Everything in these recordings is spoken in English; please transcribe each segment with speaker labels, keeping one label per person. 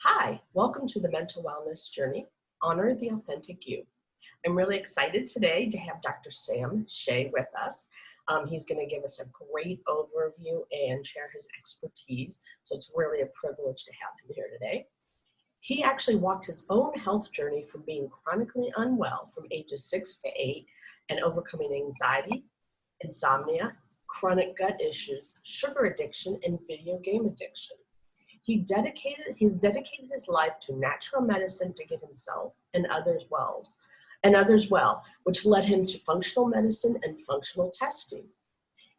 Speaker 1: Hi, welcome to the Mental Wellness Journey. Honor the authentic you. I'm really excited today to have Dr. Shay with us. He's going to give us a great overview and share his expertise. So it's really a privilege to have him here today. He actually walked his own health journey from being chronically unwell from ages 6 to 8 and overcoming anxiety, insomnia, chronic gut issues, sugar addiction, and video game addiction. He's dedicated his life to natural medicine to get himself and others well, which led him to functional medicine and functional testing.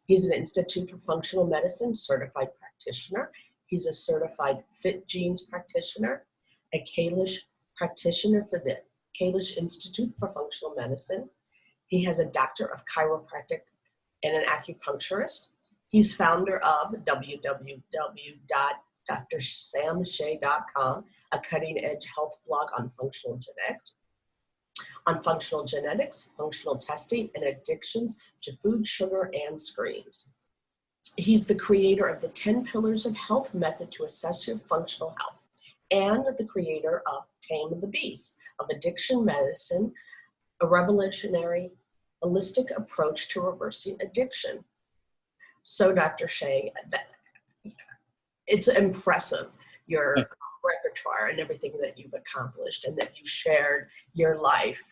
Speaker 1: He's an Institute for Functional Medicine certified practitioner. He's a certified Fit Genes practitioner, a Kalish practitioner for the Kalish Institute for Functional Medicine. He has a doctor of chiropractic and an acupuncturist. He's founder of www.drsamshay.com, a cutting-edge health blog on functional genetics, functional testing, and addictions to food, sugar, and screens. He's the creator of the 10 Pillars of Health method to assess your functional health, and the creator of Tame the Beast, of addiction medicine, a revolutionary holistic approach to reversing addiction. So, Dr. Shay, it's impressive, your repertoire and everything that you've accomplished and that you've shared your life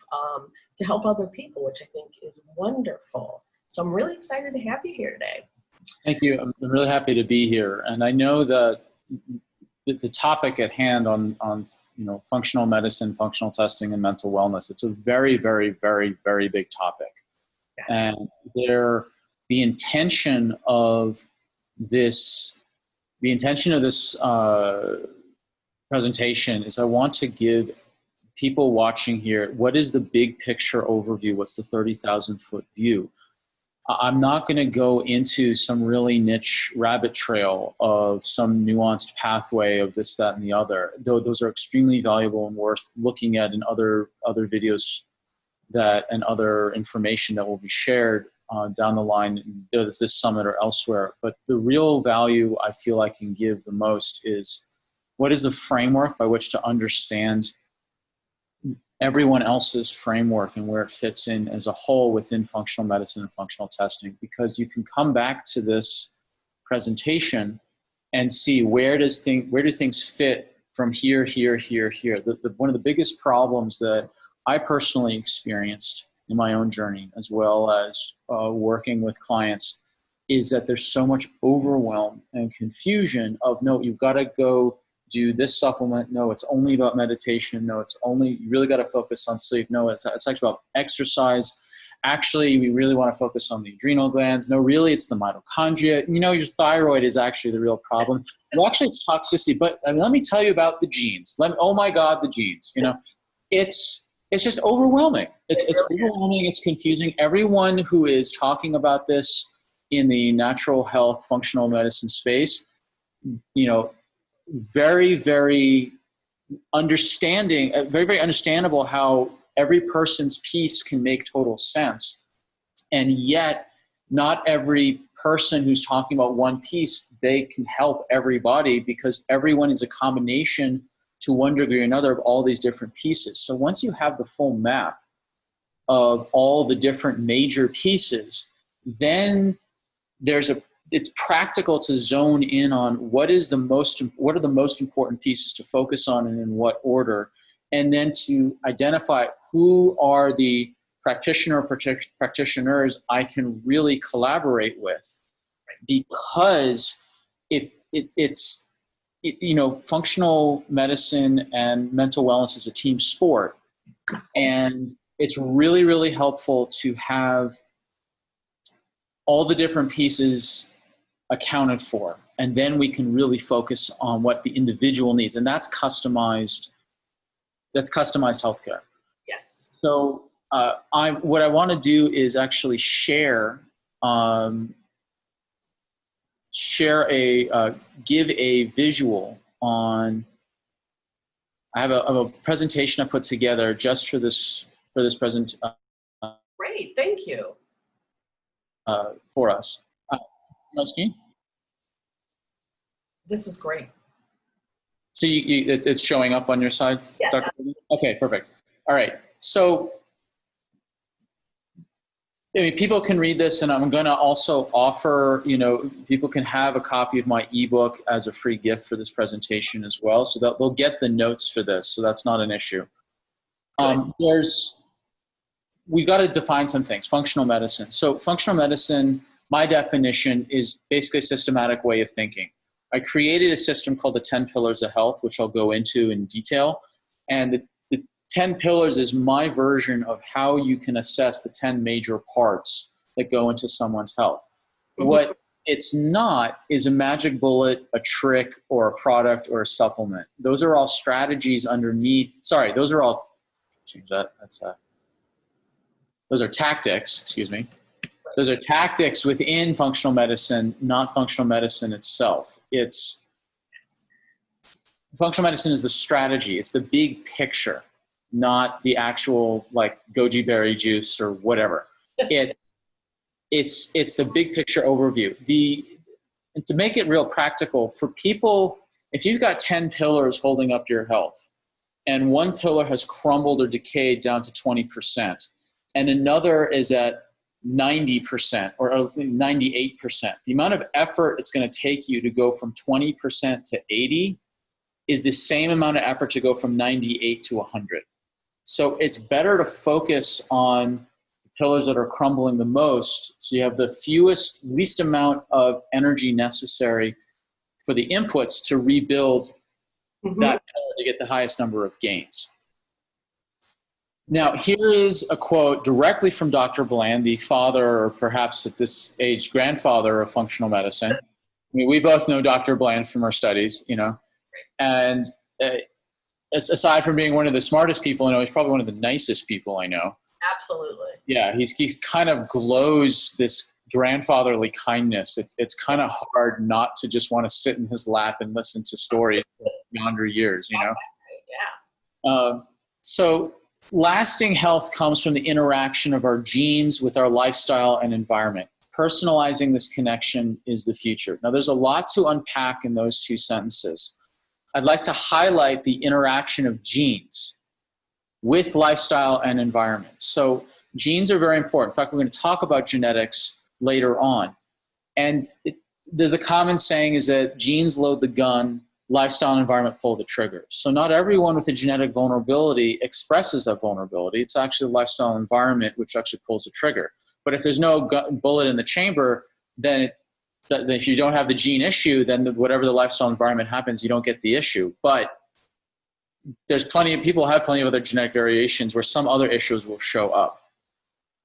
Speaker 1: to help other people, which I think is wonderful. So I'm really excited to have you here today.
Speaker 2: Thank you. I'm really happy to be here. And I know that the topic at hand on functional medicine, functional testing, and mental wellness, it's a very, very, very, very big topic.
Speaker 1: Yes.
Speaker 2: And the intention of this presentation is I want to give people watching here, what is the big picture overview? What's the 30,000-foot view? I'm not going to go into some really niche rabbit trail of some nuanced pathway of this, that, and the other, though those are extremely valuable and worth looking at in other videos and other information that will be shared down the line, whether it's this summit or elsewhere. But the real value I feel I can give the most is what is the framework by which to understand everyone else's framework and where it fits in as a whole within functional medicine and functional testing, because you can come back to this presentation and see where do things fit from here, here, here, here. One of the biggest problems that I personally experienced in my own journey, as well as working with clients, is that there's so much overwhelm and confusion of, no, you've got to go do this supplement. No, it's only about meditation. No, you really got to focus on sleep. No, it's actually about exercise. Actually, we really want to focus on the adrenal glands. No, really, it's the mitochondria. Your thyroid is actually the real problem. Well, actually, it's toxicity. But let me tell you about the genes. Oh my God, the genes. It's just overwhelming. It's overwhelming. It's confusing. Everyone who is talking about this in the natural health, functional medicine space, very, very understandable how every person's piece can make total sense. And yet, not every person who's talking about one piece, they can help everybody, because everyone is a combination to one degree or another of all these different pieces. So once you have the full map of all the different major pieces, then it's practical to zone in on what are the most important pieces to focus on and in what order, and then to identify who are the practitioners I can really collaborate with, because functional medicine and mental wellness is a team sport, and it's really, really helpful to have all the different pieces accounted for, and then we can really focus on what the individual needs, and that's customized healthcare.
Speaker 1: Yes.
Speaker 2: So what I want to do is actually give a visual on. I have a presentation I put together just for this present.
Speaker 1: Great, thank you.
Speaker 2: For us.
Speaker 1: This is great.
Speaker 2: So it's showing up on your side,
Speaker 1: Yes.
Speaker 2: Dr. Okay, perfect. All right. So I mean, people can read this, and I'm going to also offer, people can have a copy of my ebook as a free gift for this presentation as well, so that they'll get the notes for this. So that's not an issue. We've got to define some things. Functional medicine. So functional medicine, my definition is basically a systematic way of thinking. I created a system called the 10 Pillars of Health, which I'll go into in detail. And the 10 Pillars is my version of how you can assess the 10 major parts that go into someone's health. What it's not is a magic bullet, a trick, or a product, or a supplement. Those are all strategies underneath. Sorry, those are all, change that. Those are tactics, excuse me. Those are tactics within functional medicine, not functional medicine itself. Functional medicine is the strategy. It's the big picture, not the actual like goji berry juice or whatever. It's the big picture overview. And to make it real practical for people, if you've got 10 pillars holding up your health, and one pillar has crumbled or decayed down to 20%, and another is at 90% or 98%. The amount of effort it's going to take you to go from 20% to 80 is the same amount of effort to go from 98 to 100. So it's better to focus on the pillars that are crumbling the most, so you have the least amount of energy necessary for the inputs to rebuild that pillar to get the highest number of gains. Now, here is a quote directly from Dr. Bland, the father, or perhaps at this age, grandfather of functional medicine. I mean, we both know Dr. Bland from our studies, and aside from being one of the smartest people I know, he's probably one of the nicest people I know.
Speaker 1: Absolutely.
Speaker 2: Yeah, he's kind of glows this grandfatherly kindness. It's kind of hard not to just want to sit in his lap and listen to stories beyond your years,
Speaker 1: Yeah.
Speaker 2: So lasting health comes from the interaction of our genes with our lifestyle and environment. Personalizing this connection is the future. Now, there's a lot to unpack in those two sentences. I'd like to highlight the interaction of genes with lifestyle and environment. So genes are very important. In fact, we're going to talk about genetics later on. And the common saying is that genes load the gun, lifestyle and environment pull the trigger. So not everyone with a genetic vulnerability expresses that vulnerability. It's actually the lifestyle and environment which actually pulls the trigger. But if there's no bullet in the chamber, then if you don't have the gene issue, then whatever the lifestyle environment happens, you don't get the issue. But there's people have plenty of other genetic variations where some other issues will show up.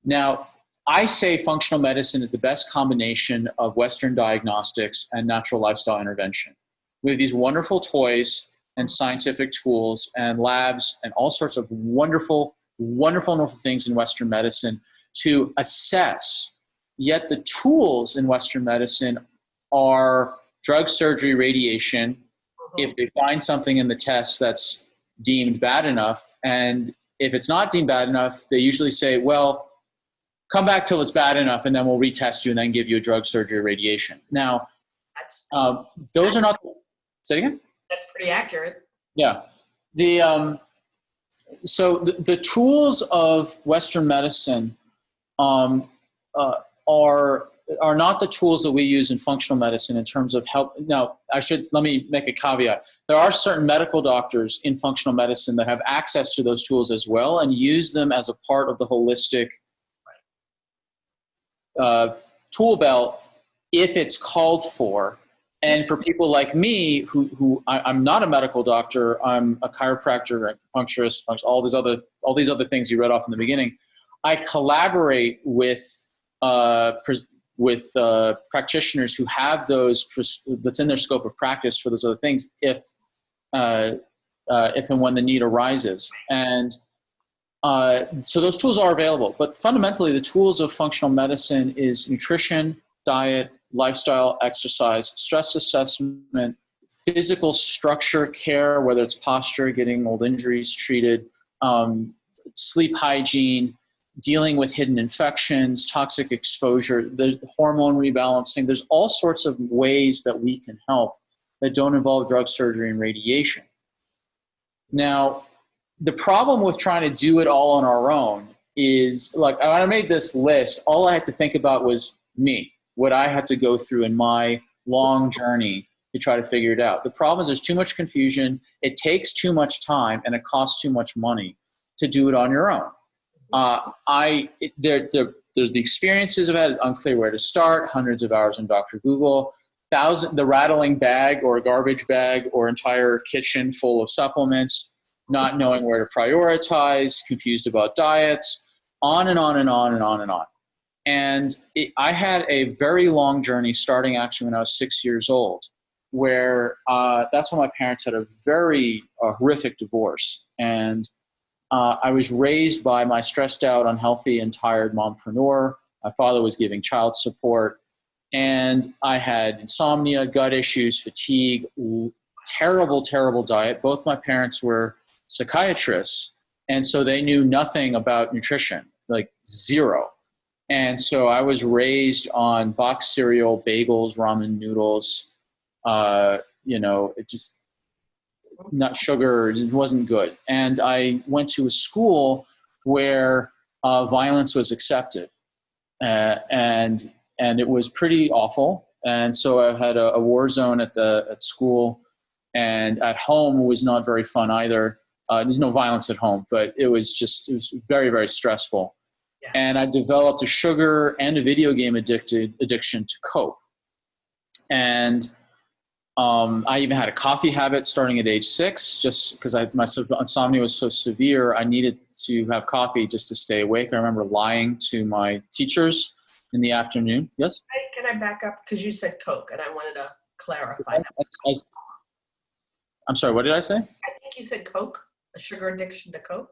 Speaker 2: Now, I say functional medicine is the best combination of Western diagnostics and natural lifestyle intervention. We have these wonderful toys and scientific tools and labs and all sorts of wonderful, wonderful, wonderful things in Western medicine to assess. Yet the tools in Western medicine are drug, surgery, radiation. If they find something in the test that's deemed bad enough, and if it's not deemed bad enough, they usually say, well, come back till it's bad enough, and then we'll retest you and then give you a drug, surgery, or radiation. Now, those are not. Say it again?
Speaker 1: That's pretty accurate.
Speaker 2: Yeah. So the tools of Western medicine are not the tools that we use in functional medicine in terms of help. Now, let me make a caveat. There are certain medical doctors in functional medicine that have access to those tools as well and use them as a part of the holistic tool belt if it's called for. And for people like me, who I'm not a medical doctor, I'm a chiropractor, acupuncturist, all these other things you read off in the beginning. I collaborate with practitioners who have those that's in their scope of practice for those other things, if and when the need arises. And so those tools are available. But fundamentally, the tools of functional medicine is nutrition, diet, lifestyle, exercise, stress assessment, physical structure care, whether it's posture, getting old injuries treated, sleep hygiene, dealing with hidden infections, toxic exposure, there's hormone rebalancing. There's all sorts of ways that we can help. that don't involve drug, surgery, and radiation. Now, the problem with trying to do it all on our own is, like, when I made this list, all I had to think about was me, what I had to go through in my long journey to try to figure it out. The problem is there's too much confusion, it takes too much time, and it costs too much money to do it on your own. There's the experiences of it. It's unclear where to start. Hundreds of hours on Dr. Google, the rattling bag or garbage bag or entire kitchen full of supplements, not knowing where to prioritize, confused about diets, on and on and on and on and on. And I had a very long journey starting actually when I was 6 years old, where that's when my parents had a very horrific divorce. And I was raised by my stressed out, unhealthy, and tired mompreneur. My father was giving child support. And I had insomnia, gut issues, fatigue, terrible, terrible diet. Both my parents were psychiatrists. And so they knew nothing about nutrition, like zero. And so I was raised on boxed cereal, bagels, ramen noodles, it just, not sugar, it just wasn't good. And I went to a school where violence was accepted, and it was pretty awful. And so I had a war zone at school, and at home was not very fun either. There's no violence at home, but it was very, very stressful. Yeah. And I developed a sugar and a video game addiction to cope. And I even had a coffee habit starting at age 6, just because my insomnia was so severe. I needed to have coffee just to stay awake. I remember lying to my teachers in the afternoon. Yes?
Speaker 1: Can I back up? Because you said Coke, and I wanted to clarify that.
Speaker 2: I'm sorry, what did I say?
Speaker 1: I think you said Coke, a sugar addiction to Coke.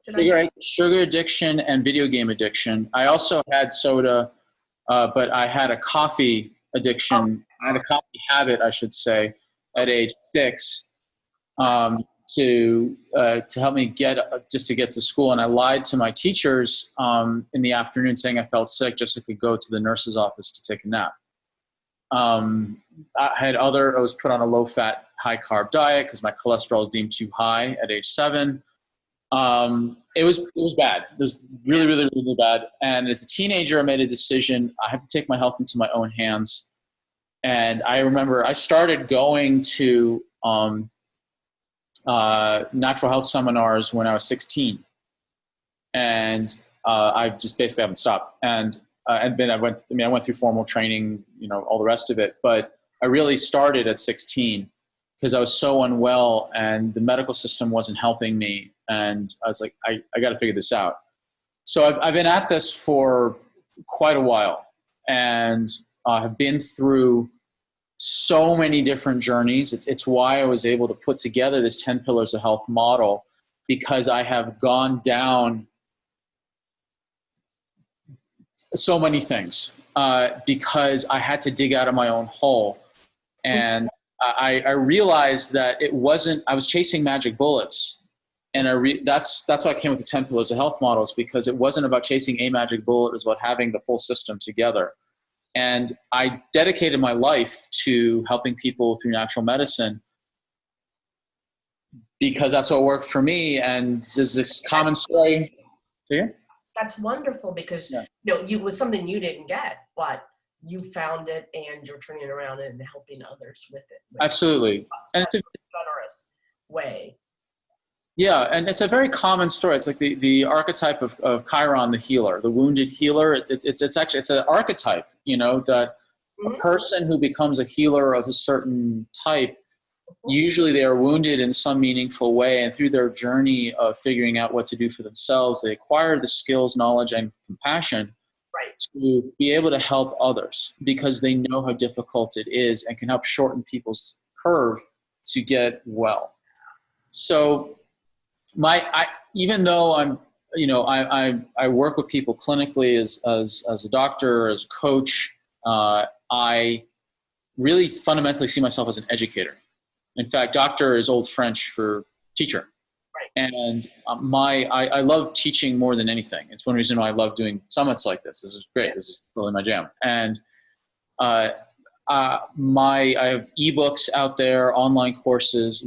Speaker 2: Sugar addiction and video game addiction. I also had soda, but I had a coffee addiction. I had a coffee habit, I should say, at age 6, to help me get to school. And I lied to my teachers in the afternoon saying I felt sick just so I could go to the nurse's office to take a nap. I was put on a low-fat, high-carb diet because my cholesterol was deemed too high at age 7. It was bad. It was really, really, really bad. And as a teenager, I made a decision. I have to take my health into my own hands. And I remember I started going to natural health seminars when I was 16, and I just basically haven't stopped. And I went through formal training, all the rest of it. But I really started at 16 because I was so unwell, and the medical system wasn't helping me. And I was like, I got to figure this out. So I've been at this for quite a while, and have been through so many different journeys. It's why I was able to put together this 10 Pillars of Health model, because I have gone down so many things, because I had to dig out of my own hole. And I realized that I was chasing magic bullets. And that's why I came with the 10 Pillars of Health models, because it wasn't about chasing a magic bullet, it was about having the full system together. And I dedicated my life to helping people through natural medicine because that's what worked for me. And there's this common story.
Speaker 1: That's wonderful, because it was something you didn't get, but you found it and you're turning around and helping others with it.
Speaker 2: Absolutely. And it's a
Speaker 1: generous way.
Speaker 2: Yeah, and it's a very common story. It's like the archetype of Chiron, the healer, the wounded healer. It's an archetype, that a person who becomes a healer of a certain type, usually they are wounded in some meaningful way, and through their journey of figuring out what to do for themselves, they acquire the skills, knowledge, and compassion to be able to help others, because they know how difficult it is and can help shorten people's curve to get well. So even though I work with people clinically as a doctor, as a coach, I really fundamentally see myself as an educator. In fact, doctor is old French for teacher. Right. And I love teaching more than anything. It's one reason why I love doing summits like this. This is great. This is really my jam. And I have ebooks out there, online courses,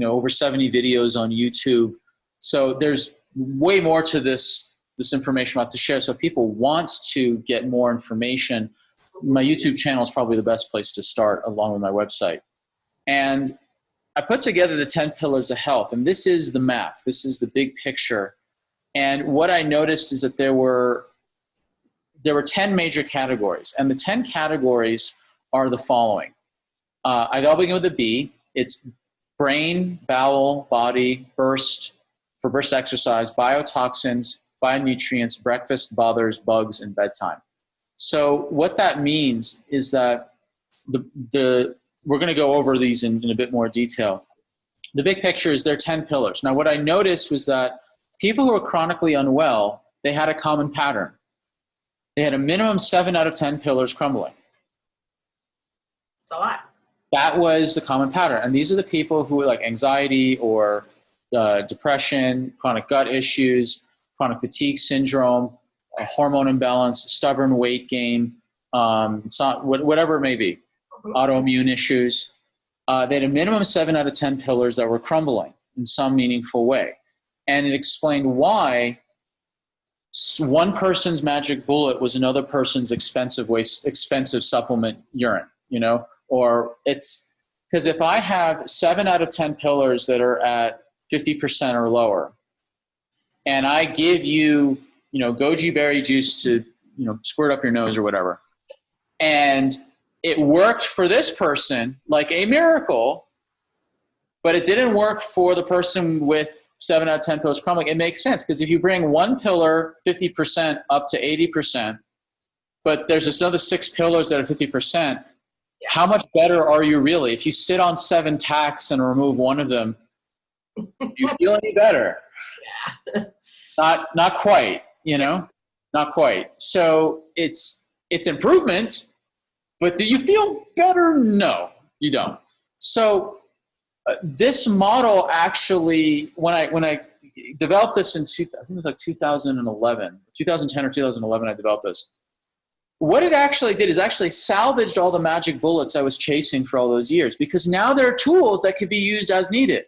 Speaker 2: over 70 videos on YouTube. So there's way more to this information about to share. So if people want to get more information, my YouTube channel is probably the best place to start, along with my website. And I put together the 10 pillars of health, and this is the map. This is the big picture. And what I noticed is that there were 10 major categories, and the 10 categories are the following. I'll begin with a B. It's brain, bowel, body, burst, for burst exercise, biotoxins, bionutrients, breakfast, bothers, bugs, and bedtime. So what that means is that we're going to go over these in a bit more detail. The big picture is there are 10 pillars. Now, what I noticed was that people who are chronically unwell, they had a common pattern. They had a minimum 7 out of 10 pillars crumbling.
Speaker 1: It's a lot.
Speaker 2: That was the common pattern. And these are the people who like anxiety or depression, chronic gut issues, chronic fatigue syndrome, hormone imbalance, stubborn weight gain, whatever it may be, autoimmune issues. They had a minimum 7 out of 10 pillars that were crumbling in some meaningful way. And it explained why one person's magic bullet was another person's expensive supplement urine, or it's because if I have 7 out of 10 pillars that are at 50% or lower, and I give you, goji berry juice to, squirt up your nose or whatever, and it worked for this person like a miracle, but it didn't work for the person with 7 out of 10 pillars crumbling, it makes sense, because if you bring one pillar 50% up to 80%, but there's this other 6 pillars that are 50%, how much better are you really? If you sit on 7 tacks and remove one of them, do you feel any better?
Speaker 1: Yeah.
Speaker 2: Not quite, not quite. So it's improvement, but do you feel better? No, you don't. So this model actually, when I developed this I think it was like 2011, 2010 or 2011, I developed this. What it actually did is actually salvaged all the magic bullets I was chasing for all those years, because now there are tools that can be used as needed.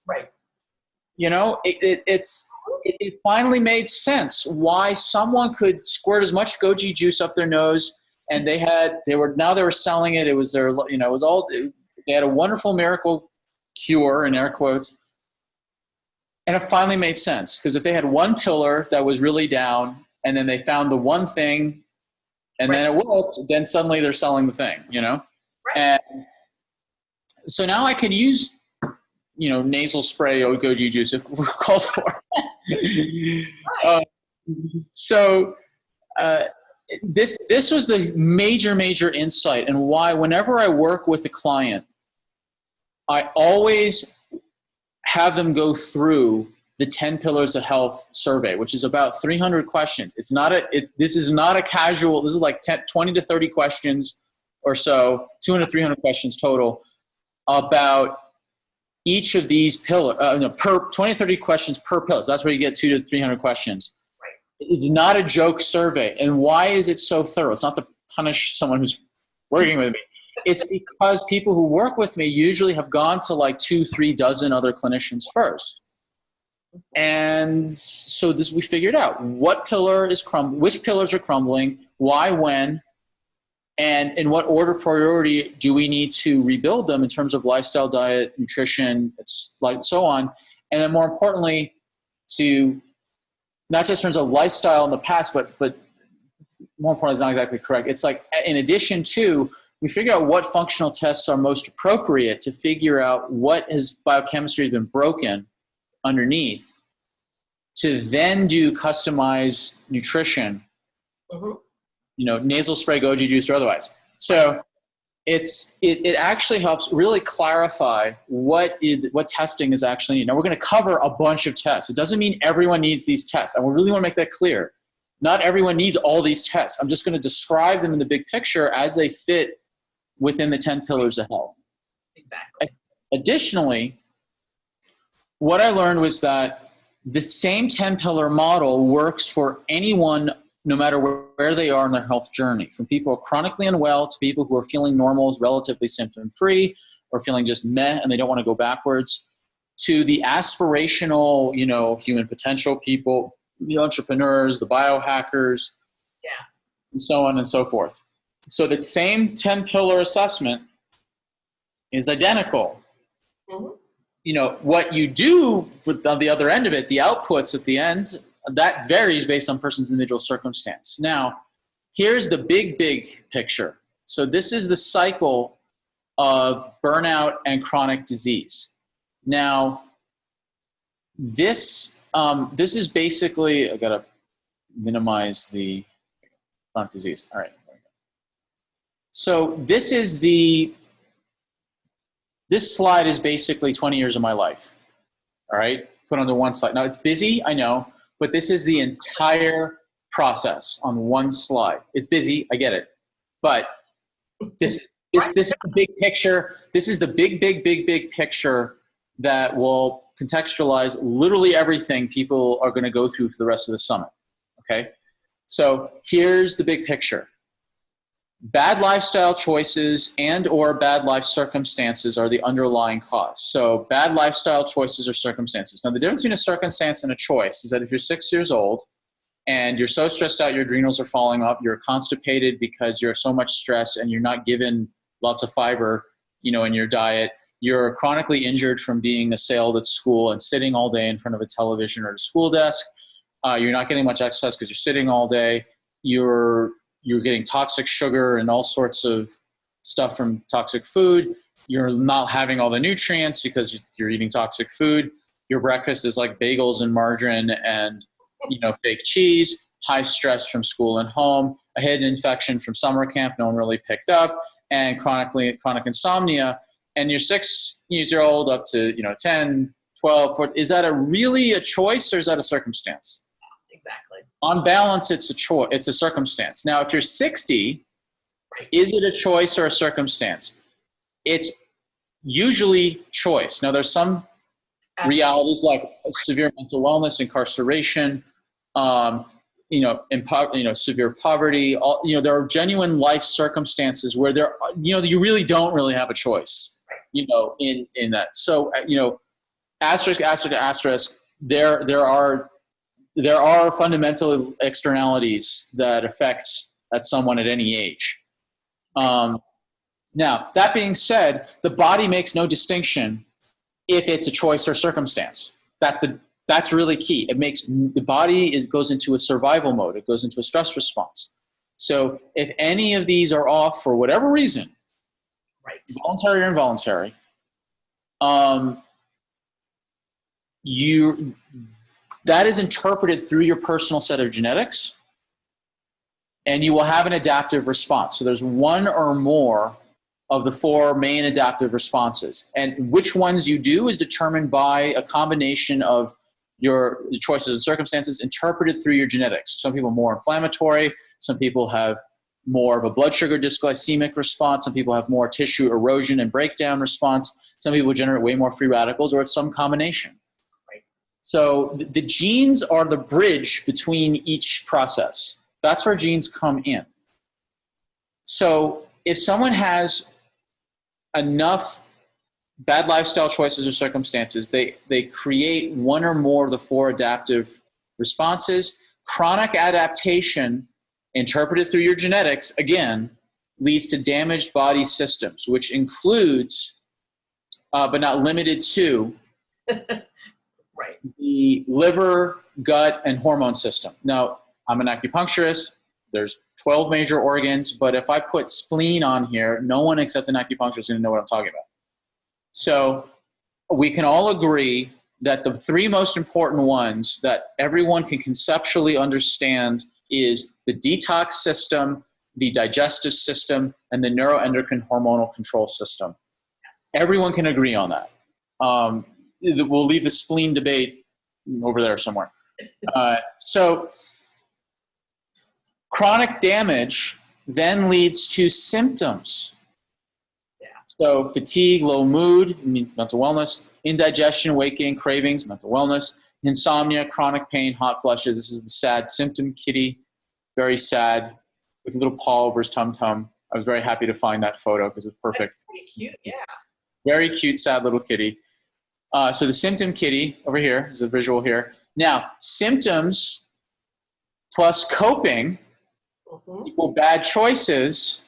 Speaker 1: Right.
Speaker 2: It finally made sense why someone could squirt as much goji juice up their nose, and they were selling it. It was their, they had a wonderful miracle cure in air quotes. And it finally made sense, because if they had one pillar that was really down and then they found the one thing and then it worked, then suddenly they're selling the thing, Right. And so now I could use, nasal spray or goji juice if we're called for. This was the major insight, and why whenever I work with a client, I always have them go through the 10 Pillars of Health survey, which is about 300 questions. This is not a casual, this is like 20 to 30 questions or so, 200 to 300 questions total about each of these pillars, 20 to 30 questions per pillar. So that's where you get 200 to 300 questions. Right. It's not a joke survey. And why is it so thorough? It's not to punish someone who's working with me. It's because people who work with me usually have gone to like 2-3 dozen other clinicians first. And so we figured out which pillars are crumbling, why, when, and in what order of priority do we need to rebuild them in terms of lifestyle, diet, nutrition, so on. And then more importantly, to not just in terms of lifestyle in the past, but more importantly, is not exactly correct. It's like in addition to, we figure out what functional tests are most appropriate to figure out what biochemistry has been broken underneath, to then do customized nutrition, nasal spray, goji juice, or otherwise. So it actually helps really clarify what testing is actually needed. Now we're going to cover a bunch of tests. It doesn't mean everyone needs these tests. I really want to make that clear. Not everyone needs all these tests. I'm just going to describe them in the big picture as they fit within the 10 Pillars of Health.
Speaker 1: Exactly.
Speaker 2: Additionally, what I learned was that the same 10-pillar model works for anyone no matter where they are in their health journey, from people who are chronically unwell to people who are feeling normal, relatively symptom-free, or feeling just meh and they don't want to go backwards, to the aspirational, human potential people, the entrepreneurs, the biohackers,
Speaker 1: Yeah.
Speaker 2: and so on and so forth. So the same 10-pillar assessment is identical.
Speaker 1: Mm-hmm.
Speaker 2: What you do on the other end of it, the outputs at the end, that varies based on person's individual circumstance. Now, here's the big picture. So this is the cycle of burnout and chronic disease. Now, this is basically, I gotta minimize the chronic disease. All right. So this slide is basically 20 years of my life. All right, put onto one slide. Now it's busy, I know, but this is the entire process on one slide. It's busy, I get it, but this is the big picture. This is the big picture that will contextualize literally everything people are going to go through for the rest of the summit. Okay, so here's the big picture. Bad lifestyle choices and or bad life circumstances are the underlying cause. So bad lifestyle choices or circumstances. Now the difference between a circumstance and a choice is that if you're 6 years old and you're so stressed out, your adrenals are falling up, you're constipated because you're so much stress and you're not given lots of fiber, in your diet, you're chronically injured from being assailed at school and sitting all day in front of a television or a school desk. You're not getting much exercise because you're sitting all day. You're getting toxic sugar and all sorts of stuff from toxic food. You're not having all the nutrients because you're eating toxic food. Your breakfast is like bagels and margarine and fake cheese, high stress from school and home, a hidden infection from summer camp no one really picked up, and chronic insomnia. And you're 6 years old up to 10, 12, 14. Is that really a choice or is that a circumstance?
Speaker 1: Exactly.
Speaker 2: On balance, it's a choice. It's a circumstance. Now, if you're 60,
Speaker 1: right.
Speaker 2: Is it a choice or a circumstance? It's usually choice. Now, there's some realities like severe mental wellness, incarceration, severe poverty. There are genuine life circumstances where you really don't really have a choice. In that. So asterisk. There are fundamental externalities that affect someone at any age. Now, that being said, the body makes no distinction if it's a choice or circumstance. That's really key. The body goes into a survival mode. It goes into a stress response. So if any of these are off for whatever reason,
Speaker 1: right,
Speaker 2: voluntary or involuntary, that is interpreted through your personal set of genetics, and you will have an adaptive response. So there's one or more of the four main adaptive responses. And which ones you do is determined by a combination of your choices and circumstances interpreted through your genetics. Some people are more inflammatory. Some people have more of a blood sugar dysglycemic response. Some people have more tissue erosion and breakdown response. Some people generate way more free radicals, or it's some combination. So the genes are the bridge between each process. That's where genes come in. So if someone has enough bad lifestyle choices or circumstances, they create one or more of the four adaptive responses. Chronic adaptation, interpreted through your genetics, again, leads to damaged body systems, which includes, but not limited to,
Speaker 1: right,
Speaker 2: the liver, gut, and hormone system. Now, I'm an acupuncturist. There's 12 major organs, but if I put spleen on here, no one except an acupuncturist is going to know what I'm talking about. So we can all agree that the three most important ones that everyone can conceptually understand is the detox system, the digestive system, and the neuroendocrine hormonal control system. Everyone can agree on that. We'll leave the spleen debate over there somewhere. So chronic damage then leads to symptoms.
Speaker 1: Yeah.
Speaker 2: So fatigue, low mood, mental wellness, indigestion, weight gain, cravings, mental wellness, insomnia, chronic pain, hot flushes. This is the sad symptom kitty. very sad, with a little paw over his tum-tum. I was very happy to find that photo because it was perfect.
Speaker 1: That's pretty cute, yeah.
Speaker 2: Very cute, sad little kitty. So the symptom kitty over here is a visual here. Now, symptoms plus coping equal bad choices.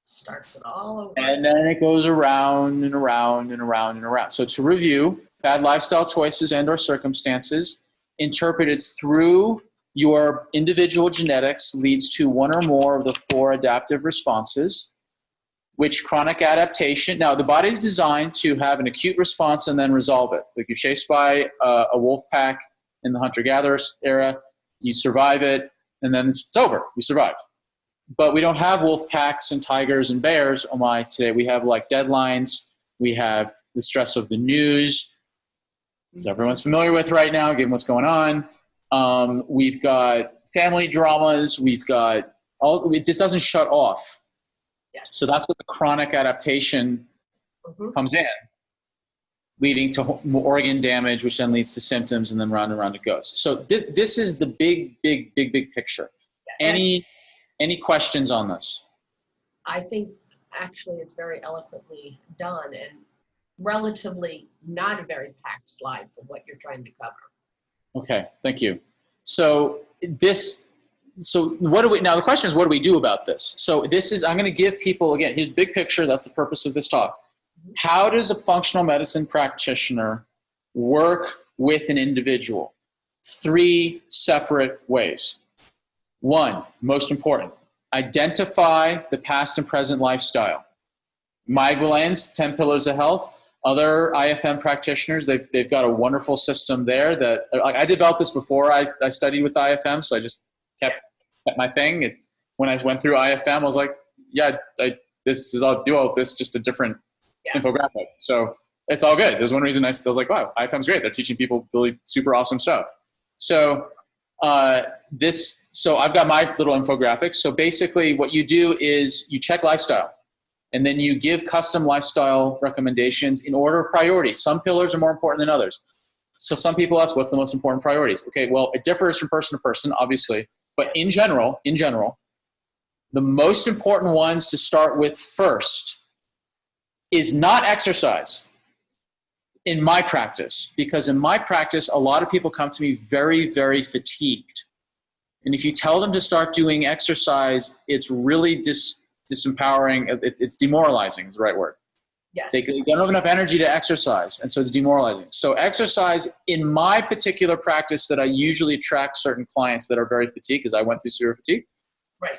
Speaker 1: Starts it all over.
Speaker 2: And then it goes around and around and around and around. So to review, bad lifestyle choices and or circumstances interpreted through your individual genetics leads to one or more of the 4 adaptive responses, which chronic adaptation, now the body is designed to have an acute response and then resolve it. Like you're chased by a wolf pack in the hunter-gatherer era, you survive it, and then it's over, you survive. But we don't have wolf packs and tigers and bears, oh my, today. We have like deadlines, we have the stress of the news, as everyone's familiar with right now, given what's going on. We've got family dramas, we've got, it just doesn't shut off.
Speaker 1: Yes.
Speaker 2: So that's what the chronic adaptation comes in, leading to organ damage, which then leads to symptoms, and then round and round it goes. So this is the big picture. Yeah. Any questions on this? I
Speaker 1: think actually it's very eloquently done and relatively not a very packed slide for what you're trying to cover.
Speaker 2: Okay, thank you. So what do we, now the question is, what do we do about this? So this is, I'm going to give people, again, here's big picture, that's the purpose of this talk. How does a functional medicine practitioner work with an individual? 3 separate ways. 1, most important, identify the past and present lifestyle. Migrants, 10 Pillars of Health. Other IFM practitioners, they've got a wonderful system there that, like, I developed this before I studied with IFM, so I just kept my thing. When I went through IFM, I was like, yeah, I'll do all this, just a different infographic. So it's all good. There's one reason I was like, wow, IFM's great. They're teaching people really super awesome stuff. So so I've got my little infographic. So basically what you do is you check lifestyle, and then you give custom lifestyle recommendations in order of priority. Some pillars are more important than others. So some people ask, what's the most important priorities? Okay, well, it differs from person to person, obviously. But in general, the most important ones to start with first is not exercise in my practice. Because in my practice, a lot of people come to me very, very fatigued. And if you tell them to start doing exercise, it's really disempowering. It's demoralizing is the right word.
Speaker 1: Yes.
Speaker 2: They don't have enough energy to exercise, and so it's demoralizing. So exercise, in my particular practice that I usually attract certain clients that are very fatigued, because I went through severe fatigue.
Speaker 1: Right.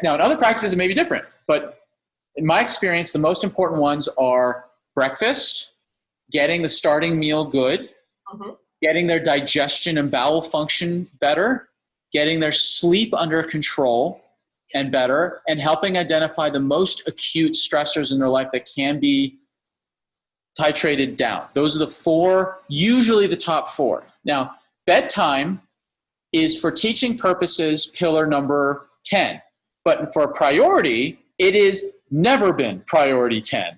Speaker 2: Now, in other practices, it may be different, but in my experience, the most important ones are breakfast, getting the starting meal good, getting their digestion and bowel function better, getting their sleep under control and better, and helping identify the most acute stressors in their life that can be titrated down. Those are the 4, usually the top 4. Now, bedtime is for teaching purposes pillar number 10, but for priority, it has never been priority 10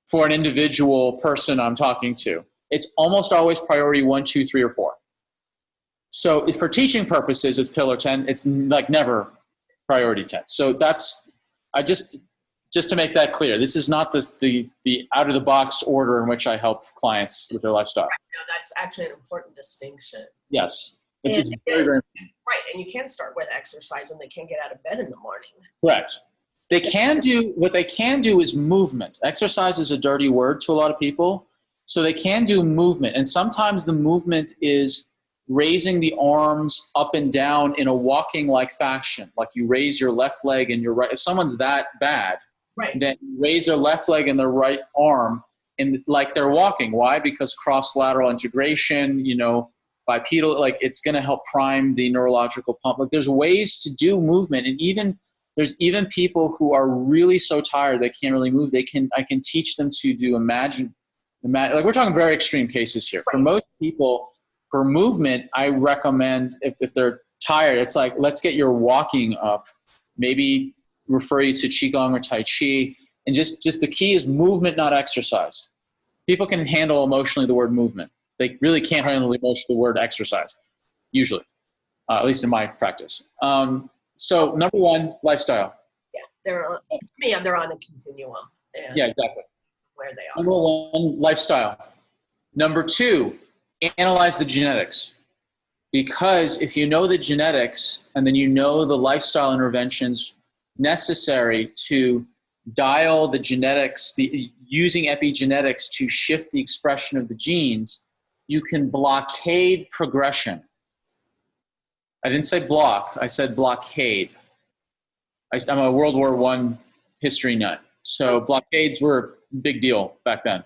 Speaker 2: for an individual person I'm talking to. It's almost always priority 1, 2, 3, or 4. So for teaching purposes, it's pillar 10. It's like never priority 10. So that's, just to make that clear, this is not the out of the box order in which I help clients with their lifestyle.
Speaker 1: Right. No, that's actually an important distinction.
Speaker 2: Yes. It's very, very important.
Speaker 1: Right. And you can start with exercise when they can't get out of bed in the morning.
Speaker 2: Correct. What they can do is movement. Exercise is a dirty word to a lot of people. So they can do movement. And sometimes the movement is raising the arms up and down in a walking-like fashion. Like you raise your left leg and your right. If someone's that bad, then you raise their left leg and their right arm and like they're walking. Why? Because cross-lateral integration, bipedal, like it's going to help prime the neurological pump. Like there's ways to do movement, and there's even people who are really so tired they can't really move. I can teach them to do like we're talking very extreme cases here. For most people, for movement, I recommend if they're tired, it's like, let's get your walking up, maybe refer you to Qigong or Tai Chi. And just the key is movement, not exercise. People can handle emotionally the word movement. They really can't handle the word exercise, usually. at least in my practice. So number one, lifestyle.
Speaker 1: Yeah, to me, they're on a continuum. And
Speaker 2: Yeah, exactly.
Speaker 1: where they are.
Speaker 2: Number one, lifestyle. Number two, analyze the genetics. Because if you know the genetics and then you know the lifestyle interventions necessary to dial the genetics, using epigenetics to shift the expression of the genes, you can blockade progression. I didn't say block, I said blockade. I'm a World War I history nut. So blockades were a big deal back then.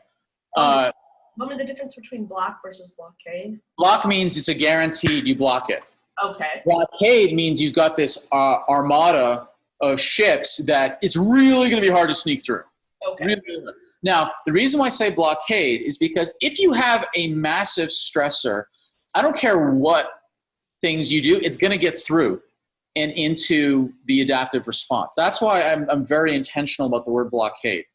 Speaker 1: Tell me the difference between block versus blockade.
Speaker 2: Block means it's a guaranteed, you block it.
Speaker 1: Okay.
Speaker 2: Blockade means you've got this armada of ships that it's really going to be hard to sneak through.
Speaker 1: Okay.
Speaker 2: Really. Now, the reason why I say blockade is because if you have a massive stressor, I don't care what things you do, it's going to get through and into the adaptive response. That's why I'm very intentional about the word blockade.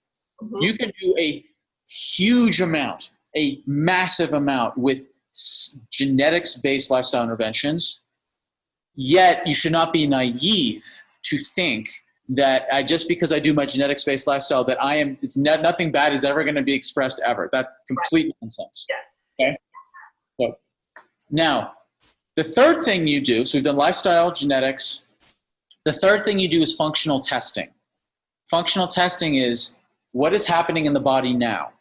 Speaker 2: Mm-hmm. You can do a huge amount, a massive amount with genetics-based lifestyle interventions, yet you should not be naive to think that just because I do my genetics-based lifestyle that nothing bad is ever going to be expressed ever. That's complete nonsense.
Speaker 1: Yes.
Speaker 2: Okay? So, now, the third thing you do, so we've done lifestyle, genetics. The third thing you do is functional testing. Functional testing is what is happening in the body now.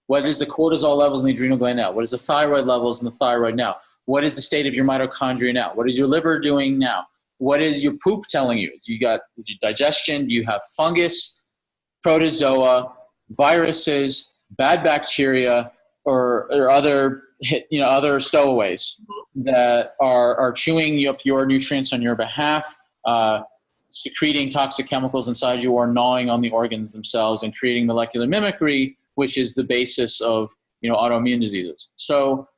Speaker 2: What is the cortisol levels in the adrenal gland now? What is the thyroid levels in the thyroid now? What is the state of your mitochondria now? What is your liver doing now? What is your poop telling you? Is your digestion? Do you have fungus, protozoa, viruses, bad bacteria, or other stowaways that are chewing up your nutrients on your behalf, secreting toxic chemicals inside you, or gnawing on the organs themselves and creating molecular mimicry, which is the basis of autoimmune diseases. So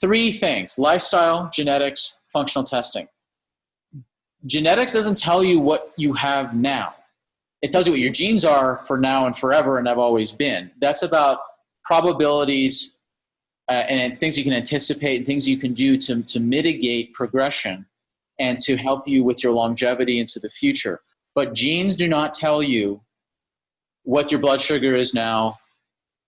Speaker 2: 3 things: lifestyle, genetics, functional testing. Genetics doesn't tell you what you have now. It tells you what your genes are for now and forever and have always been. That's about probabilities and things you can anticipate and things you can do to mitigate progression and to help you with your longevity into the future. But genes do not tell you what your blood sugar is now,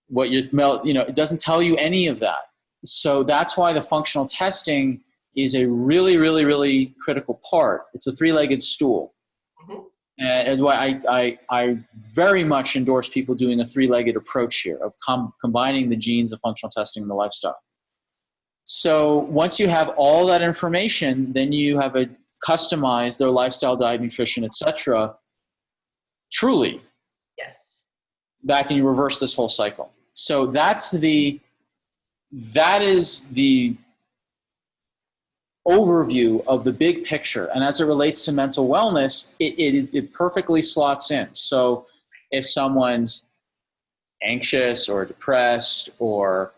Speaker 2: what your it doesn't tell you any of that. So that's why the functional testing is a really, really, really critical part. It's a 3-legged stool. Mm-hmm. And why I very much endorse people doing a 3-legged approach here of combining the genes, the functional testing, and the lifestyle. So once you have all that information, then you have customized their lifestyle, diet, nutrition, etc. Truly.
Speaker 1: Yes.
Speaker 2: That can you reverse this whole cycle. So that is the overview of the big picture. And as it relates to mental wellness, it perfectly slots in. So if someone's anxious or depressed or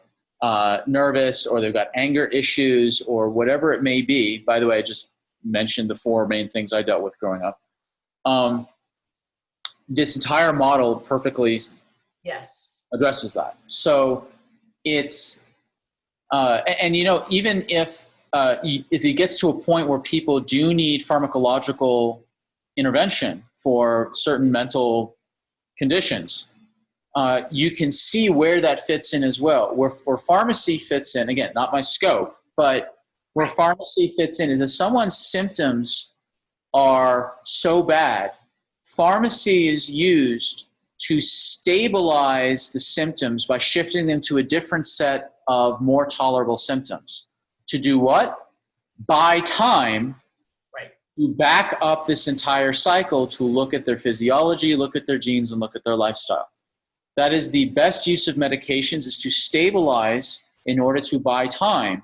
Speaker 2: nervous, or they've got anger issues or whatever it may be, by the way, I just mentioned the 4 main things I dealt with growing up. This entire model perfectly addresses that. So it's, even if it gets to a point where people do need pharmacological intervention for certain mental conditions, you can see where that fits in as well. Where pharmacy fits in, again, not my scope, but where pharmacy fits in is if someone's symptoms are so bad, pharmacy is used to stabilize the symptoms by shifting them to a different set of more tolerable symptoms. To do what? Buy time to back up this entire cycle, to look at their physiology, look at their genes, and look at their lifestyle. That is the best use of medications, is to stabilize in order to buy time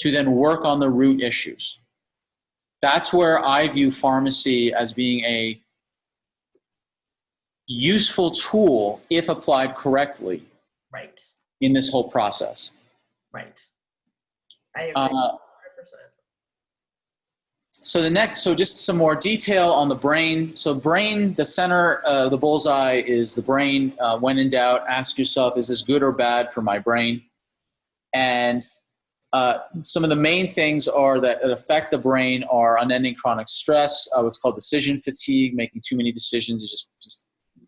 Speaker 2: to then work on the root issues. That's where I view pharmacy as being a useful tool if applied correctly in this whole process.
Speaker 1: Right. I agree 100%.
Speaker 2: So just some more detail on the brain. So brain, the center, the bullseye is the brain. When in doubt, ask yourself, is this good or bad for my brain? And Some of the main things are that affect the brain are unending chronic stress, what's called decision fatigue, making too many decisions. It just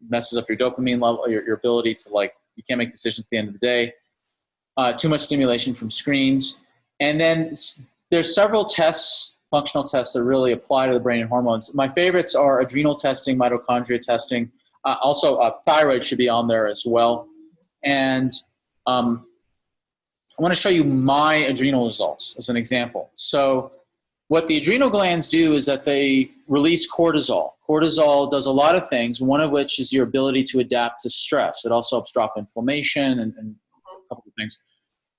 Speaker 2: messes up your dopamine level, your ability to, like, you can't make decisions at the end of the day. Too much stimulation from screens. And then there's several tests, functional tests, that really apply to the brain and hormones. My favorites are adrenal testing, mitochondria testing. Also, thyroid should be on there as well. And I want to show you my adrenal results as an example. So what the adrenal glands do is that they release cortisol. Cortisol does a lot of things, one of which is your ability to adapt to stress. It also helps drop inflammation and a couple of things.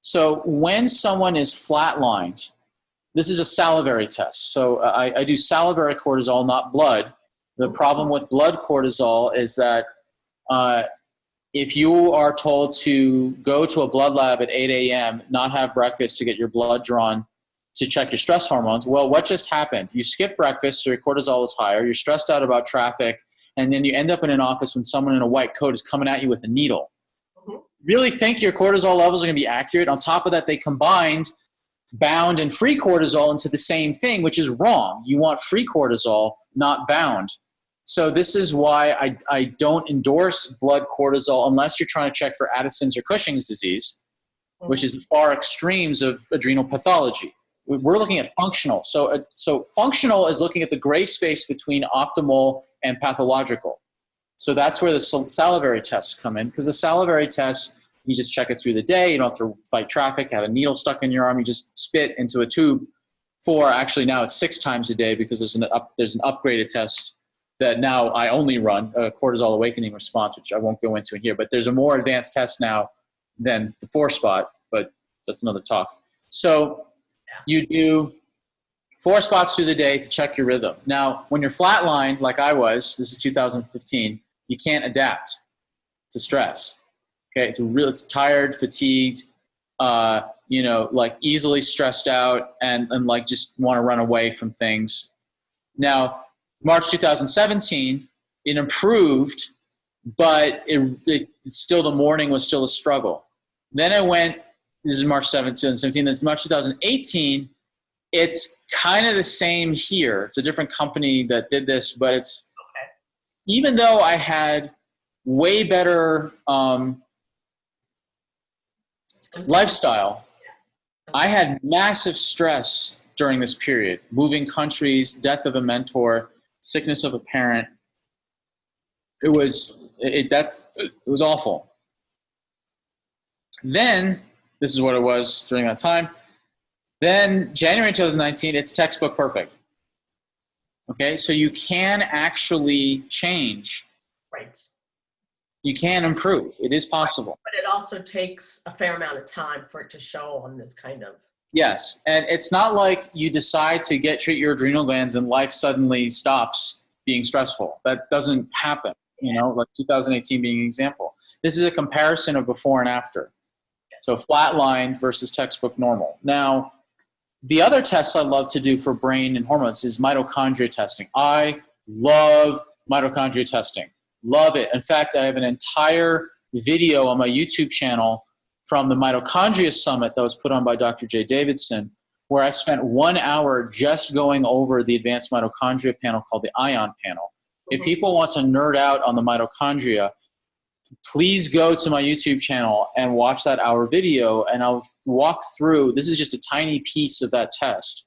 Speaker 2: So when someone is flatlined, this is a salivary test. So I do salivary cortisol, not blood. The problem with blood cortisol is that if you are told to go to a blood lab at 8 a.m., not have breakfast to get your blood drawn to check your stress hormones, well, what just happened? You skip breakfast, so your cortisol is higher, you're stressed out about traffic, and then you end up in an office when someone in a white coat is coming at you with a needle. Really think your cortisol levels are going to be accurate? On top of that, they combined bound and free cortisol into the same thing, which is wrong. You want free cortisol, not bound. So this is why I don't endorse blood cortisol unless you're trying to check for Addison's or Cushing's disease, which is the far extremes of adrenal pathology. We're looking at functional. So functional is looking at the gray space between optimal and pathological. So that's where the salivary tests come in, because the salivary tests, you just check it through the day. You don't have to fight traffic, have a needle stuck in your arm. You just spit into a tube actually now it's 6 times a day, because there's an upgraded test that now I only run, a cortisol awakening response, which I won't go into here. But there's a more advanced test now than the 4-spot, but that's another talk. So you do 4 spots through the day to check your rhythm. Now, when you're flatlined, like I was, this is 2015, you can't adapt to stress. Okay, it's tired, fatigued, like easily stressed out, and like just want to run away from things. Now, March 2017, it improved, but it still, the morning was still a struggle. Then I went, this is March 7th, 2017, this is March 2018, it's kind of the same here. It's a different company that did this, but it's, even though I had way better lifestyle, I had massive stress during this period. Moving countries, death of a mentor, sickness of a parent. It was awful. Then, this is what it was during that time. Then January 2019, it's textbook perfect. Okay, so you can actually change.
Speaker 1: Right.
Speaker 2: You can improve. It is possible.
Speaker 1: But it also takes a fair amount of time for it to show on this kind of.
Speaker 2: Yes, and it's not like you decide to treat your adrenal glands and life suddenly stops being stressful. That doesn't happen, like 2018 being an example. This is a comparison of before and after. Yes. So flatline versus textbook normal. Now, the other tests I love to do for brain and hormones is mitochondria testing. I love mitochondria testing. Love it. In fact, I have an entire video on my YouTube channel from the Mitochondria Summit that was put on by Dr. Jay Davidson, where I spent 1 hour just going over the advanced mitochondria panel called the ION panel. If people want to nerd out on the mitochondria, please go to my YouTube channel and watch that hour video, and I'll walk through. This is just a tiny piece of that test.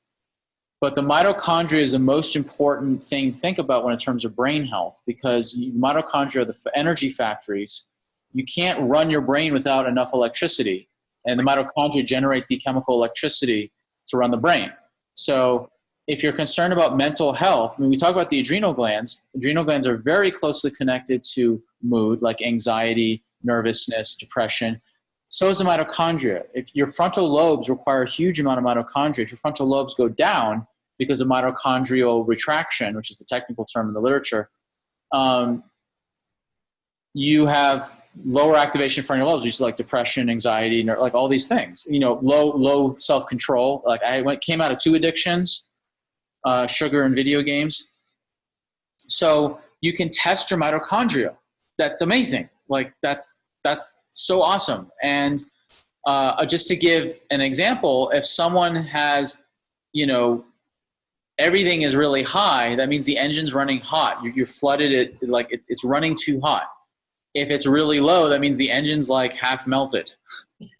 Speaker 2: But the mitochondria is the most important thing to think about when in terms of brain health, because mitochondria are the energy factories. You can't run your brain without enough electricity, and the mitochondria generate the chemical electricity to run the brain. So if you're concerned about mental health, we talk about the adrenal glands. Adrenal glands are very closely connected to mood, like anxiety, nervousness, depression. So is the mitochondria. If your frontal lobes require a huge amount of mitochondria, if your frontal lobes go down because of mitochondrial retraction, which is the technical term in the literature, you have lower activation of frontal lobes, which is like depression, anxiety, like all these things. Low self-control. Like came out of 2 addictions, sugar and video games. So you can test your mitochondria. That's amazing. Like that's so awesome. And Just to give an example, if someone has, you know, everything is really high, that means the engine's running hot. You're flooded it, like it's running too hot. If it's really low, that means the engine's like half melted.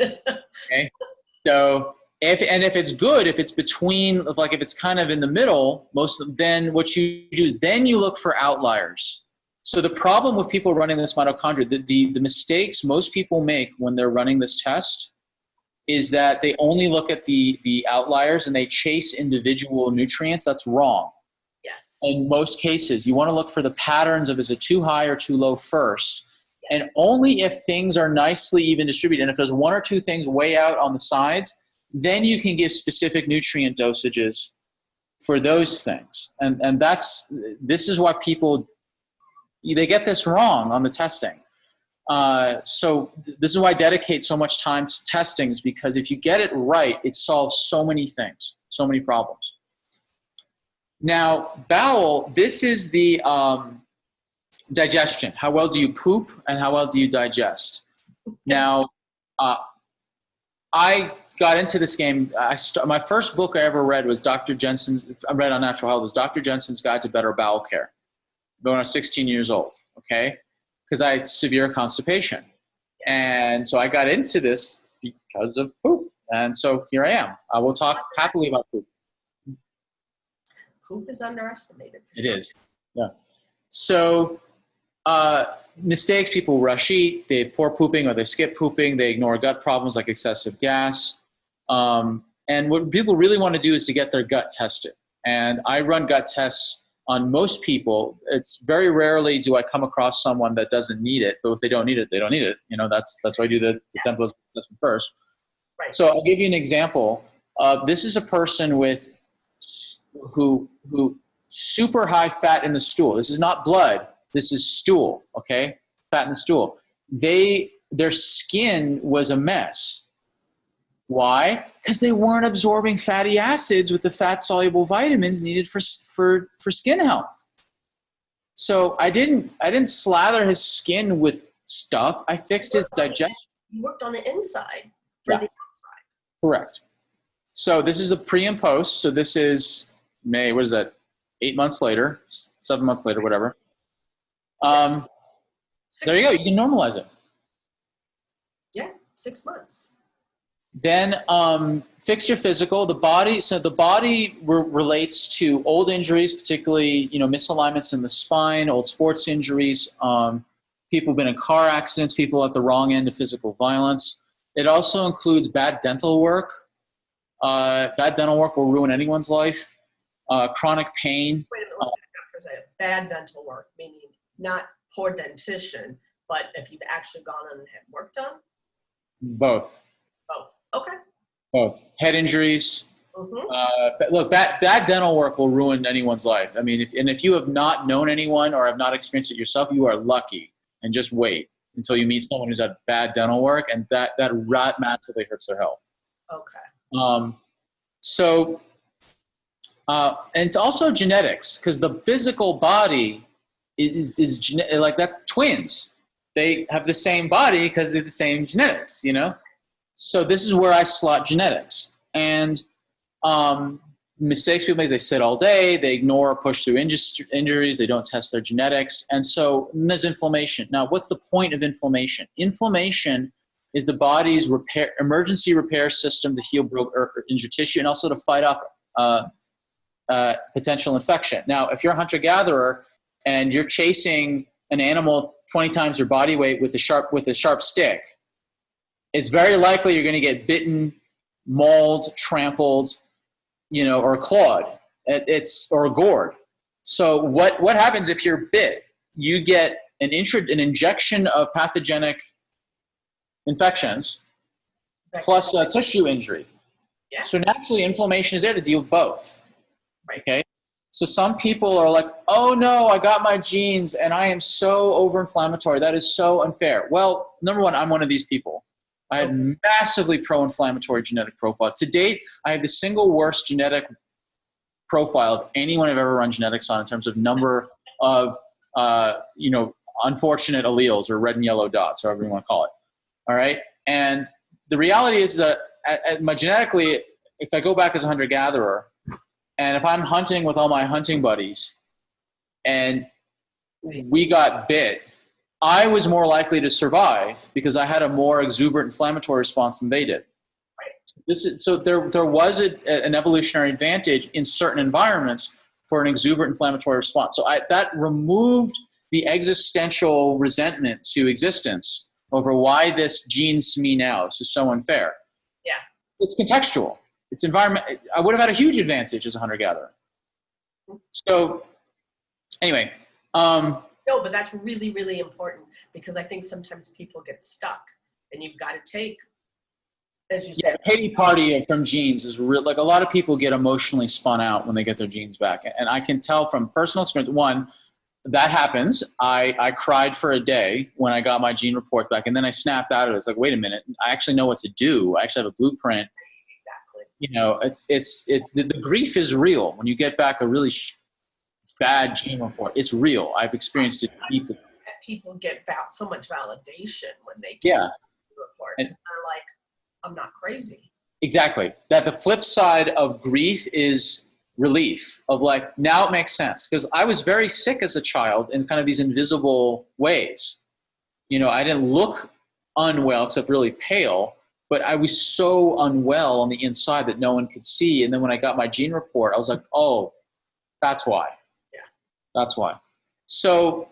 Speaker 2: Okay? So if it's good, if it's between, like if it's kind of in the middle, then what you do is then you look for outliers. So the problem with people running this mitochondria, the mistakes most people make when they're running this test is that they only look at the outliers and they chase individual nutrients. That's wrong.
Speaker 1: Yes.
Speaker 2: In most cases, you want to look for the patterns of is it too high or too low first.
Speaker 1: Yes.
Speaker 2: And only if things are nicely even distributed, and if there's one or two things way out on the sides, then you can give specific nutrient dosages for those things. And this is why people, they get this wrong on the testing. So this is why I dedicate so much time to testings, because if you get it right, it solves so many things, so many problems. Now, bowel, this is the digestion. How well do you poop and how well do you digest? Now, I got into this game. My first book I ever read was Dr. Jensen's, I read on natural health, was Dr. Jensen's Guide to Better Bowel Care when I was 16 years old, okay? Because I had severe constipation. And so I got into this because of poop. And so here I am. I will talk happily about poop.
Speaker 1: Poop is underestimated.
Speaker 2: It is, yeah. So mistakes, people rush eat, they pour pooping or they skip pooping, they ignore gut problems like excessive gas. And what people really want to do is to get their gut tested. And I run gut tests on most people. It's very rarely do I come across someone that doesn't need it, but if they don't need it, they don't need it. You know, that's why I do the template assessment first.
Speaker 1: Right.
Speaker 2: So I'll give you an example. This is a person who super high fat in the stool. This is not blood. This is stool, okay? Fat in the stool. Their skin was a mess. Why? Because they weren't absorbing fatty acids with the fat-soluble vitamins needed for skin health. So I didn't slather his skin with stuff. I fixed his digestion.
Speaker 1: You worked on the inside for the outside.
Speaker 2: Correct. So this is a pre and post. So this is May, what is that? 8 months later, 7 months later, whatever. There you go. You can normalize it.
Speaker 1: Yeah, 6 months.
Speaker 2: Then fix your physical. The body. So the body relates to old injuries, particularly misalignments in the spine, old sports injuries. People who've been in car accidents, people at the wrong end of physical violence. It also includes bad dental work. Bad dental work will ruin anyone's life. Chronic pain.
Speaker 1: Wait a minute, let's back up for a second. Bad dental work, meaning not poor dentition, but if you've actually gone and had work done?
Speaker 2: Both.
Speaker 1: Both. Okay.
Speaker 2: Both. Head injuries.
Speaker 1: Mm-hmm.
Speaker 2: Look, bad dental work will ruin anyone's life. I mean, if you have not known anyone or have not experienced it yourself, you are lucky. And just wait until you meet someone who's had bad dental work, and that massively hurts their health.
Speaker 1: Okay.
Speaker 2: And it's also genetics, because the physical body is like that. Twins, they have the same body because they're the same genetics, So this is where I slot genetics. And mistakes people make is they sit all day, they ignore or push through injuries, they don't test their genetics. And so there's inflammation. Now, what's the point of inflammation? Inflammation is the body's emergency repair system to heal injured tissue and also to fight off potential infection. Now, if you're a hunter-gatherer and you're chasing an animal 20 times your body weight with a sharp stick, it's very likely you're going to get bitten, mauled, trampled, or clawed, or gored. So what happens if you're bit? You get an injection of pathogenic infections plus a tissue injury.
Speaker 1: Yeah.
Speaker 2: So naturally, inflammation is there to deal with both.
Speaker 1: Right.
Speaker 2: Okay. So some people are like, oh no, I got my genes and I am so over-inflammatory. That is so unfair. Well, number one, I'm one of these people. I had massively pro-inflammatory genetic profile. To date, I have the single worst genetic profile of anyone I've ever run genetics on in terms of number of, unfortunate alleles or red and yellow dots, however you want to call it. All right. And the reality is that genetically, if I go back as a hunter-gatherer, and if I'm hunting with all my hunting buddies, and we got bit, I was more likely to survive because I had a more exuberant inflammatory response than they did. So there was an evolutionary advantage in certain environments for an exuberant inflammatory response. So that removed the existential resentment to existence over why this gene's to me now. This is so unfair.
Speaker 1: Yeah.
Speaker 2: It's contextual. It's environment. I would have had a huge advantage as a hunter-gatherer. So anyway.
Speaker 1: No, but that's really, really important because I think sometimes people get stuck and you've got to take, as you said.
Speaker 2: Yeah, pity party from genes is real. Like a lot of people get emotionally spun out when they get their genes back. And I can tell from personal experience, one, that happens. I cried for a day when I got my gene report back, and then I snapped out of it. It's like, wait a minute, I actually know what to do. I actually have a blueprint.
Speaker 1: Exactly.
Speaker 2: You know, the grief is real when you get back a really bad gene report. It's real. I've experienced it deeply.
Speaker 1: People get so much validation when they get the report because they're like, I'm not crazy.
Speaker 2: Exactly. That the flip side of grief is relief of like, now it makes sense. Because I was very sick as a child in kind of these invisible ways. You know, I didn't look unwell except really pale, but I was so unwell on the inside that no one could see. And then when I got my gene report, I was like, oh, that's why. That's why. So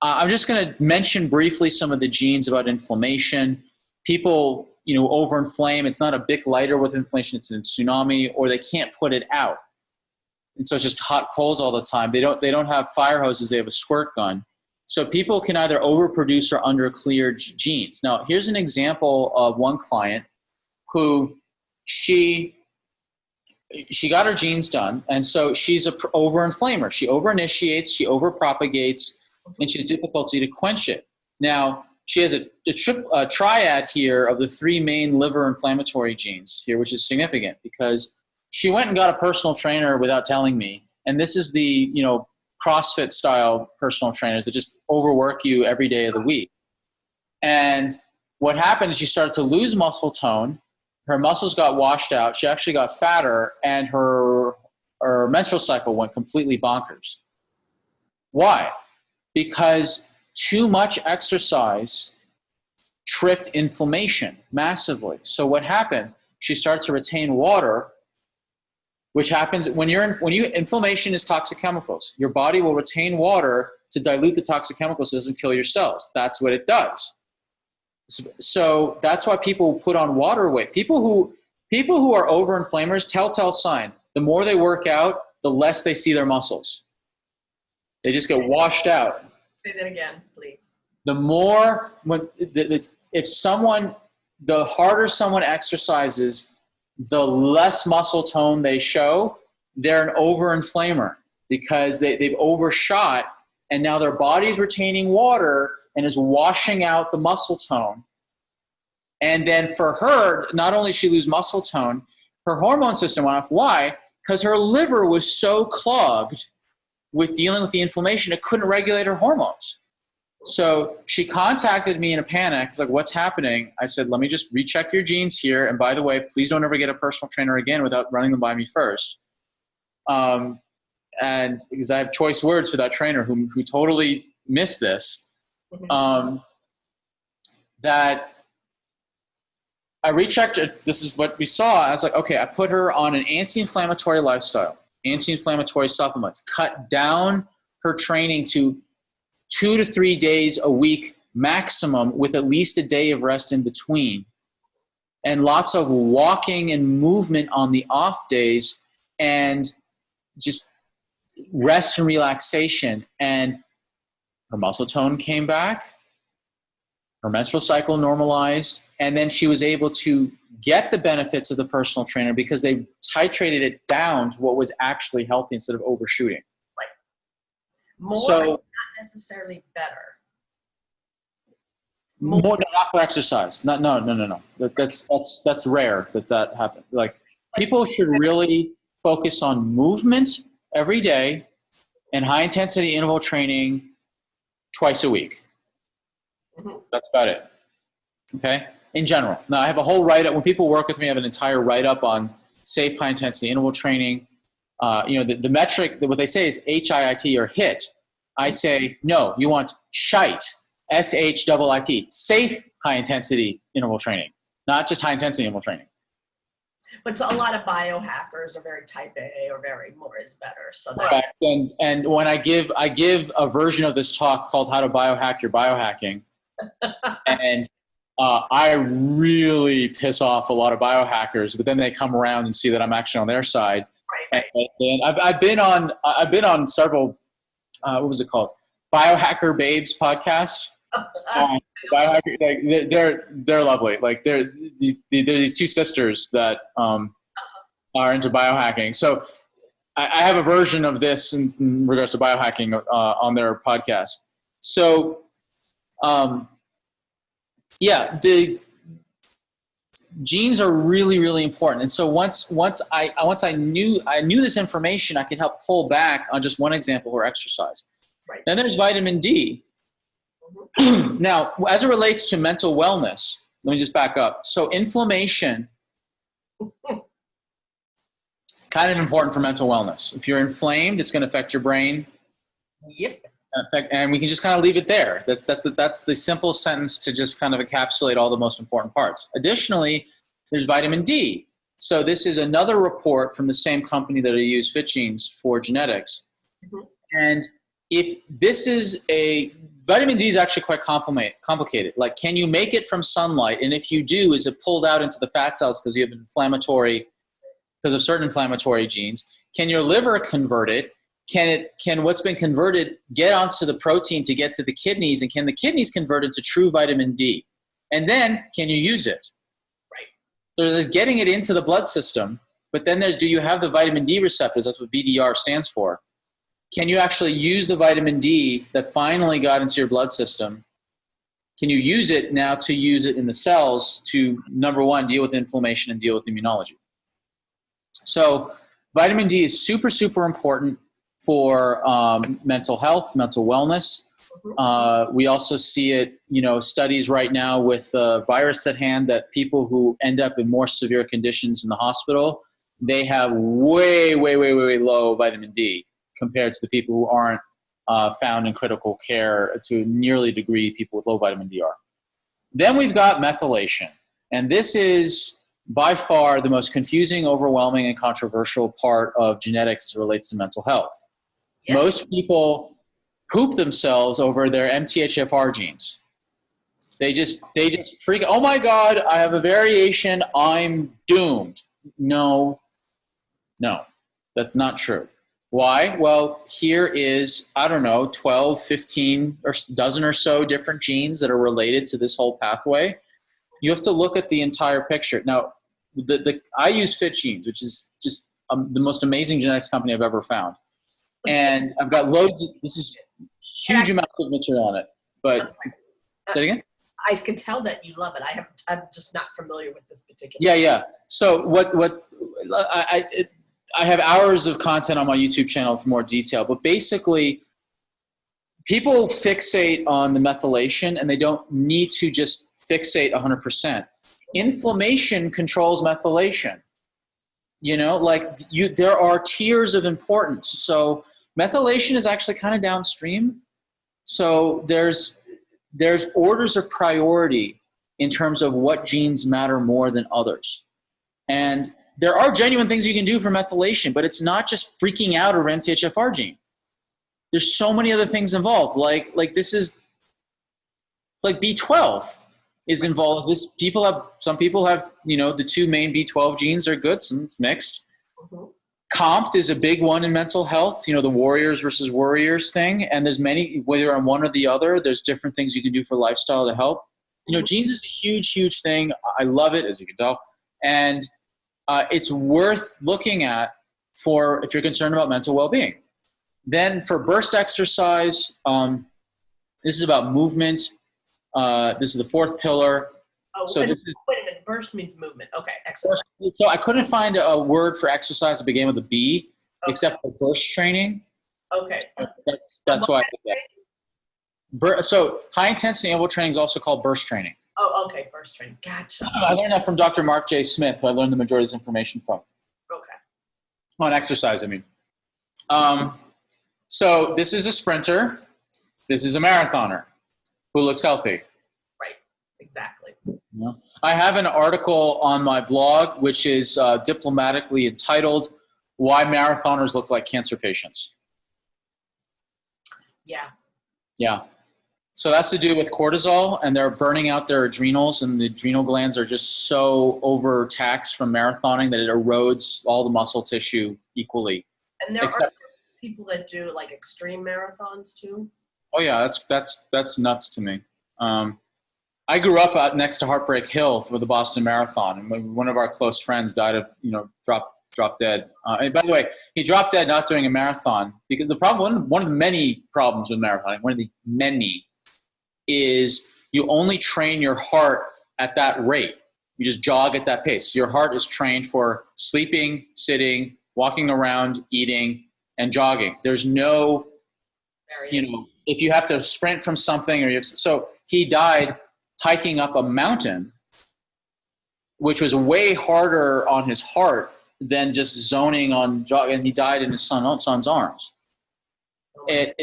Speaker 2: I'm just going to mention briefly some of the genes about inflammation. People, you know, overinflame. It's not a Bic lighter with inflammation. It's a tsunami, or they can't put it out. And so it's just hot coals all the time. They don't have fire hoses. They have a squirt gun. So people can either overproduce or underclear genes. Now, here's an example of one client who she got her genes done, and so she's an overinflamer. She overinitiates, she overpropagates, and she has difficulty to quench it. Now, she has a triad here of the three main liver inflammatory genes here, which is significant because she went and got a personal trainer without telling me. And this is the, you know, CrossFit style personal trainers that just overwork you every day of the week. And what happened is she started to lose muscle tone. Her muscles got washed out. She actually got fatter, and her menstrual cycle went completely bonkers. Why? Because too much exercise tripped inflammation massively. So what happened? She started to retain water, which happens when inflammation is toxic chemicals. Your body will retain water to dilute the toxic chemicals so it doesn't kill your cells. That's what it does. So that's why people put on water weight. People who are overinflamers, telltale sign. The more they work out, the less they see their muscles. They just get washed out.
Speaker 1: Say that again, please.
Speaker 2: The more, the harder someone exercises, the less muscle tone they show. They're an overinflamer because they've overshot, and now their body's retaining water and is washing out the muscle tone. And then for her, not only did she lose muscle tone, her hormone system went off. Why? Because her liver was so clogged with dealing with the inflammation, it couldn't regulate her hormones. So she contacted me in a panic. It's like, what's happening? I said, let me just recheck your genes here. And by the way, please don't ever get a personal trainer again without running them by me first. And because I have choice words for that trainer who totally missed this. That I rechecked it. This is what we saw. I was like, okay, I put her on an anti-inflammatory lifestyle, anti-inflammatory supplements, cut down her training to 2 to 3 days a week maximum with at least a day of rest in between, and lots of walking and movement on the off days, and just rest and relaxation. And her muscle tone came back, her menstrual cycle normalized, and then she was able to get the benefits of the personal trainer because they titrated it down to what was actually healthy instead of overshooting.
Speaker 1: Right. More,
Speaker 2: so,
Speaker 1: not necessarily better.
Speaker 2: More not for exercise. No. That's rare that happens. Like, people should really focus on movement every day and high intensity interval training twice a week. That's about it. Okay. in general. Now, I have a whole write-up. When people work with me, I have an entire write-up on safe high-intensity interval training. The metric, what they say is HIIT or HIT. I say, no, you want SHIT, SHIIT, safe high-intensity interval training, not just high-intensity interval training.
Speaker 1: But so a lot of biohackers are very type A or very more is better. So
Speaker 2: correct. And when I give a version of this talk called How to Biohack Your Biohacking, and I really piss off a lot of biohackers, but then they come around and see that I'm actually on their side.
Speaker 1: Right.
Speaker 2: And I've been on several what was it called? Biohacker Babes podcasts. Biohacker, like, they're lovely. Like they're these two sisters that are into biohacking. So I have a version of this in regards to biohacking on their podcast. So yeah, the genes are really, really important. And so once I knew this information, I could help pull back on just one example, or exercise.
Speaker 1: Right.
Speaker 2: Then there's vitamin D. Now, as it relates to mental wellness, let me just back up. So inflammation, kind of important for mental wellness. If you're inflamed, it's going to affect your brain.
Speaker 1: Yep.
Speaker 2: And we can just kind of leave it there. That's the simple sentence to just kind of encapsulate all the most important parts. Additionally, there's vitamin D. So this is another report from the same company that I use, FitGenes, for genetics.
Speaker 1: Mm-hmm.
Speaker 2: And if this is vitamin D is actually quite complicated. Like, can you make it from sunlight? And if you do, is it pulled out into the fat cells because you have because of certain inflammatory genes? Can your liver convert it? Can what's been converted get onto the protein to get to the kidneys? And can the kidneys convert it to true vitamin D? And then can you use it?
Speaker 1: Right.
Speaker 2: So they're getting it into the blood system, but then do you have the vitamin D receptors? That's what VDR stands for. Can you actually use the vitamin D that finally got into your blood system? Can you use it now to use it in the cells to, number one, deal with inflammation and deal with immunology? So vitamin D is super, super important for mental health, mental wellness. We also see it, studies right now with virus at hand, that people who end up in more severe conditions in the hospital, they have way, way, way, way, way low vitamin D compared to the people who aren't found in critical care to nearly a degree people with low vitamin D are. Then we've got methylation. And this is by far the most confusing, overwhelming, and controversial part of genetics as it relates to mental health. Yes. Most people poop themselves over their MTHFR genes. They just freak, oh my God, I have a variation, I'm doomed. No, that's not true. Why? Well, here is, 12, 15, or dozen or so different genes that are related to this whole pathway. You have to look at the entire picture. Now, I use FitGenes, which is just the most amazing genetics company I've ever found. And I've got this is huge amounts of material on it. But, say it again?
Speaker 1: I can tell that you love it. I'm just not familiar with this particular.
Speaker 2: Yeah. So I have hours of content on my YouTube channel for more detail, but basically people fixate on the methylation and they don't need to just fixate 100%. Inflammation controls methylation. There are tiers of importance. So methylation is actually kind of downstream. So there's orders of priority in terms of what genes matter more than others. And there are genuine things you can do for methylation, but it's not just freaking out over MTHFR gene. There's so many other things involved. Like B12 is involved. Some people have, the two main B12 genes are good, some it's mixed. Mm-hmm. COMT is a big one in mental health, the warriors versus worriers thing. And there's many, whether you're on one or the other, there's different things you can do for lifestyle to help. Genes is a huge, huge thing. I love it, as you can tell. And it's worth looking at if you're concerned about mental well-being. Then for burst exercise, this is about movement. This is the fourth pillar.
Speaker 1: Oh,
Speaker 2: so
Speaker 1: wait a minute. Burst means movement. Okay, exercise.
Speaker 2: So I couldn't find a word for exercise that began with a B, except for burst training.
Speaker 1: Okay.
Speaker 2: That's why I did that. So high intensity interval training is also called burst training.
Speaker 1: Oh, okay, first training. Gotcha.
Speaker 2: I learned that from Dr. Mark J. Smith, who I learned the majority of this information from.
Speaker 1: Okay.
Speaker 2: On exercise, I mean. So this is a sprinter. This is a marathoner who looks healthy.
Speaker 1: Right, exactly.
Speaker 2: Yeah. I have an article on my blog, which is diplomatically entitled, Why Marathoners Look Like Cancer Patients.
Speaker 1: Yeah.
Speaker 2: Yeah. So that's to do with cortisol, and they're burning out their adrenals, and the adrenal glands are just so overtaxed from marathoning that it erodes all the muscle tissue equally.
Speaker 1: And there are people that do like extreme marathons too.
Speaker 2: Oh yeah, that's nuts to me. I grew up out next to Heartbreak Hill for the Boston Marathon, and one of our close friends died of, dropped dead. And by the way, he dropped dead not doing a marathon because the problem, one of the many problems with marathoning, one of the many, is you only train your heart at that rate. You just jog at that pace. Your heart is trained for sleeping, sitting, walking around, eating, and jogging. There's no, if you have to sprint from something, so he died hiking up a mountain, which was way harder on his heart than just zoning on jogging, and he died in his son's arms.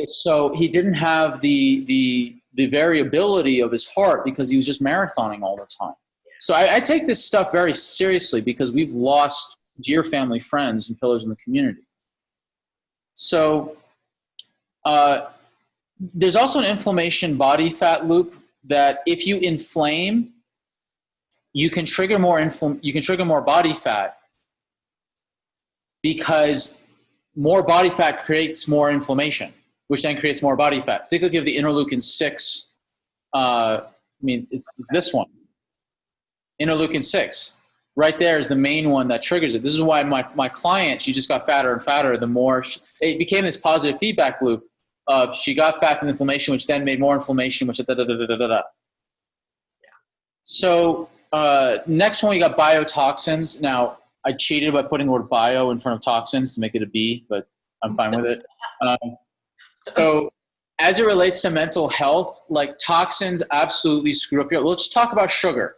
Speaker 2: So he didn't have the variability of his heart because he was just marathoning all the time. So I take this stuff very seriously because we've lost dear family friends and pillars in the community. So there's also an inflammation body fat loop that if you inflame, you can trigger more body fat, because more body fat creates more inflammation, which then creates more body fat. Particularly if you have the interleukin 6. It's this one. Interleukin 6. Right there is the main one that triggers it. This is why my client, she just got fatter and fatter. The more it became this positive feedback loop of she got fat from inflammation, which then made more inflammation, which da-da-da-da-da-da. So next one, we got biotoxins. Now, I cheated by putting the word bio in front of toxins to make it a B, but I'm fine with it. So as it relates to mental health, like toxins absolutely screw up your, let's talk about sugar.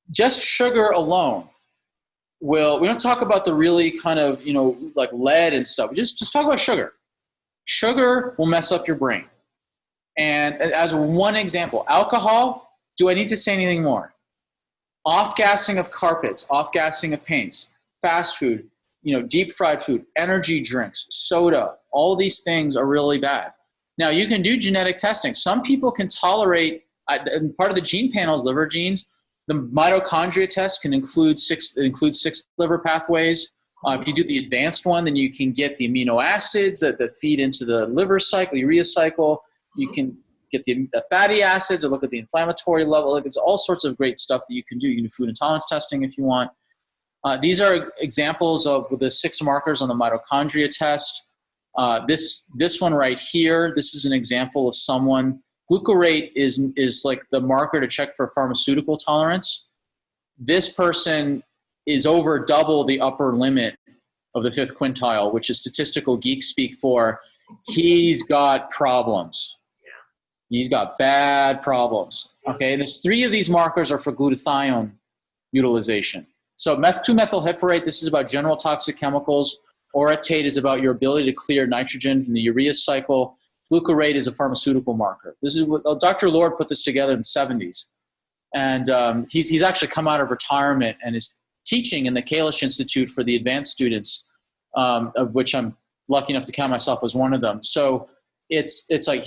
Speaker 2: Just sugar alone we don't talk about the really kind of, like lead and stuff. Just talk about sugar. Sugar will mess up your brain. And as one example, alcohol, do I need to say anything more? Off-gassing of carpets, off-gassing of paints, fast food, deep fried food, energy drinks, soda, all these things are really bad. Now, you can do genetic testing. Some people can tolerate, part of the gene panels, liver genes, the mitochondria test can include six liver pathways. If you do the advanced one, then you can get the amino acids that feed into the liver cycle, urea cycle. You can get the fatty acids or look at the inflammatory level. Like, there's all sorts of great stuff that you can do. You can do food intolerance testing if you want. These are examples of the 6 markers on the mitochondria test. This one right here, this is an example of someone. Glucarate is like the marker to check for pharmaceutical tolerance. This person is over double the upper limit of the 5th quintile, which is statistical geek speak for he's got problems. He's got bad problems. Okay, and there's 3 of these markers are for glutathione utilization. So 2-methylhyperate, this is about general toxic chemicals. Orotate is about your ability to clear nitrogen from the urea cycle. Glucarate is a pharmaceutical marker. This is what Dr. Lord put this together in the 70s. And he's actually come out of retirement and is teaching in the Kalish Institute for the advanced students, of which I'm lucky enough to count myself as one of them. So it's like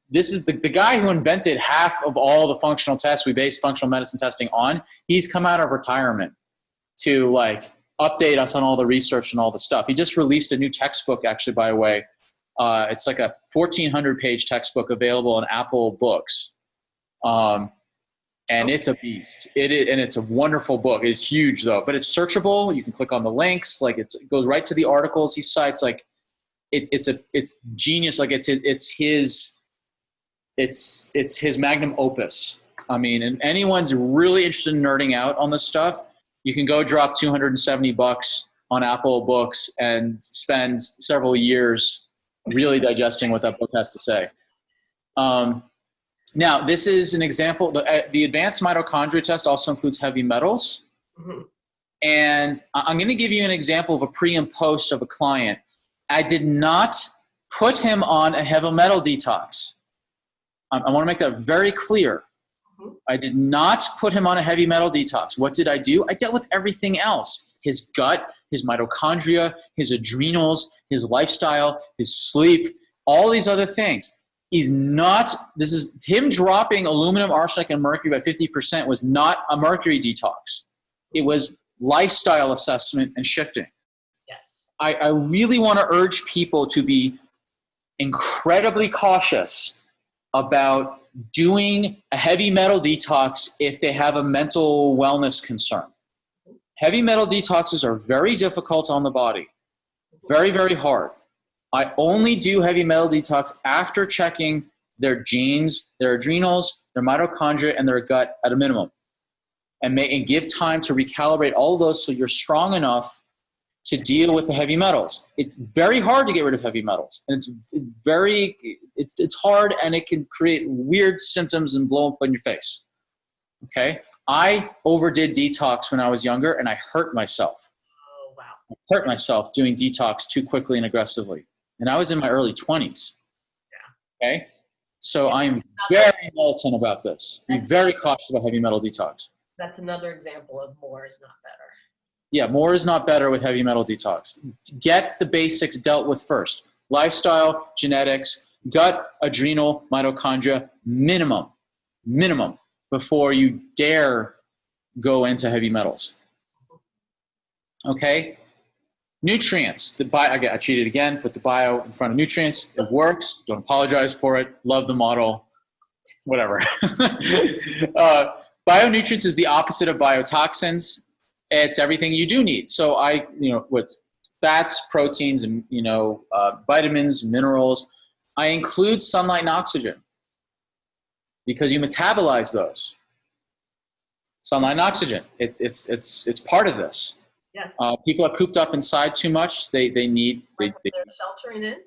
Speaker 2: this is the guy who invented half of all the functional tests we base functional medicine testing on. He's come out of retirement to like update us on all the research and all the stuff. He just released a new textbook, actually, by the way. It's like a 1,400-page textbook available on Apple Books. And it's a beast. And it's a wonderful book. It's huge, though. But it's searchable. You can click on the links. Like, it goes right to the articles he cites. Like, it's genius. Like, it's his magnum opus. I mean, and anyone's really interested in nerding out on this stuff, you can go drop $270 on Apple Books and spend several years really digesting what that book has to say. Now, this is an example. The advanced mitochondria test also includes heavy metals.
Speaker 1: Mm-hmm.
Speaker 2: And I'm going to give you an example of a pre and post of a client. I did not put him on a heavy metal detox. I want to make that very clear. Mm-hmm. I did not put him on a heavy metal detox. What did I do? I dealt with everything else. His gut, his mitochondria, his adrenals, his lifestyle, his sleep, all these other things. He's not, this is him dropping aluminum, arsenic, and mercury by 50% was not a mercury detox. It was lifestyle assessment and shifting.
Speaker 1: Yes.
Speaker 2: I really want to urge people to be incredibly cautious about doing a heavy metal detox if they have a mental wellness concern. Heavy metal detoxes are very difficult on the body. Very, very hard. I only do heavy metal detox after checking their genes, their adrenals, their mitochondria, and their gut at a minimum. And give time to recalibrate all of those so you're strong enough to deal with the heavy metals. It's very hard to get rid of heavy metals. And it's hard, and it can create weird symptoms and blow up on your face. Okay? I overdid detox when I was younger, and I hurt myself.
Speaker 1: Oh, wow.
Speaker 2: I hurt myself doing detox too quickly and aggressively. And I was in my early 20s. Yeah. Okay? So I'm very militant about this. Be very cautious about heavy metal detox.
Speaker 1: That's another example of more is not better.
Speaker 2: Yeah, more is not better with heavy metal detox. Get the basics dealt with first. Lifestyle, genetics, gut, adrenal, mitochondria, minimum, before you dare go into heavy metals. Okay? Nutrients. I cheated again, put the bio in front of nutrients. It works. Don't apologize for it. Love the model. Whatever. Bionutrients is the opposite of biotoxins. It's everything you do need. So with fats, proteins, and vitamins, minerals, I include sunlight and oxygen because you metabolize those. Sunlight and oxygen. It's part of this.
Speaker 1: Yes.
Speaker 2: People are cooped up inside too much. They need.
Speaker 1: When they're sheltering in.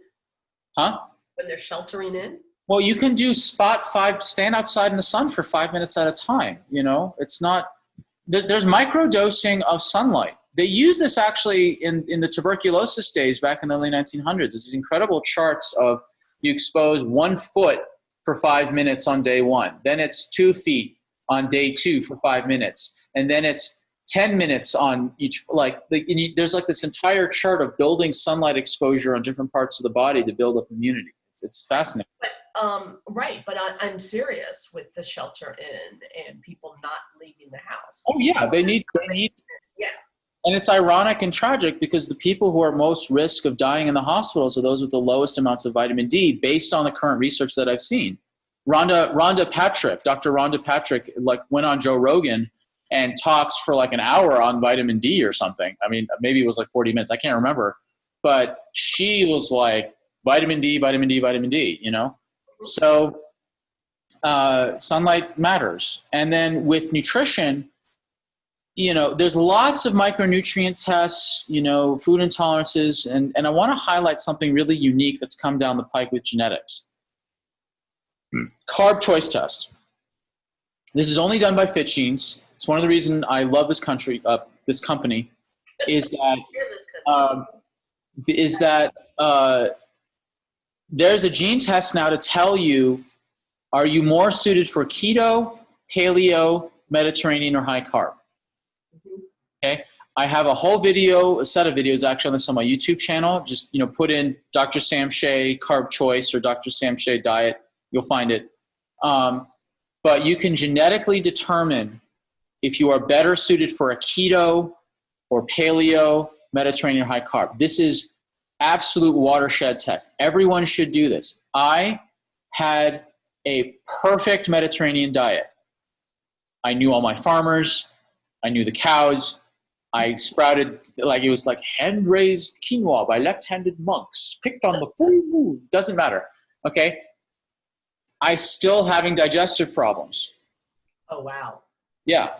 Speaker 2: Huh?
Speaker 1: When they're sheltering in.
Speaker 2: Well, you can do stand outside in the sun for 5 minutes at a time. It's not. There's microdosing of sunlight. They use this actually in the tuberculosis days back in the early 1900s. There's these incredible charts of you expose 1 foot for 5 minutes on day 1. Then it's 2 feet on day 2 for 5 minutes. And then it's 10 minutes on each, there's this entire chart of building sunlight exposure on different parts of the body to build up immunity. It's fascinating.
Speaker 1: Right, but I'm serious with the shelter in and people not leaving the house.
Speaker 2: Oh yeah, they need.
Speaker 1: Yeah.
Speaker 2: And it's ironic and tragic because the people who are most risk of dying in the hospitals are those with the lowest amounts of vitamin D, based on the current research that I've seen. Dr. Rhonda Patrick, went on Joe Rogan and talked for an hour on vitamin D or something. I mean, maybe it was 40 minutes. I can't remember. But she was like, vitamin D, vitamin D, vitamin D, So sunlight matters. And then with nutrition, there's lots of micronutrient tests, food intolerances. And I want to highlight something really unique that's come down the pike with genetics. Carb choice test. This is only done by FitGenes. It's one of the reasons I love this company, is that there's a gene test now to tell you, are you more suited for keto, paleo, Mediterranean, or high carb? Okay. I have a set of videos actually on this on my YouTube channel. Just, put in Dr. Sam Shay carb choice or Dr. Sam Shay diet. You'll find it. But you can genetically determine if you are better suited for a keto or paleo, Mediterranean, or high carb. This is absolute watershed test. Everyone should do this. I had a perfect Mediterranean diet. I knew all my farmers. I knew the cows. I sprouted it was hand-raised quinoa by left-handed monks picked on the full moon. Doesn't matter. Okay. I still having digestive problems.
Speaker 1: Oh, wow.
Speaker 2: Yeah.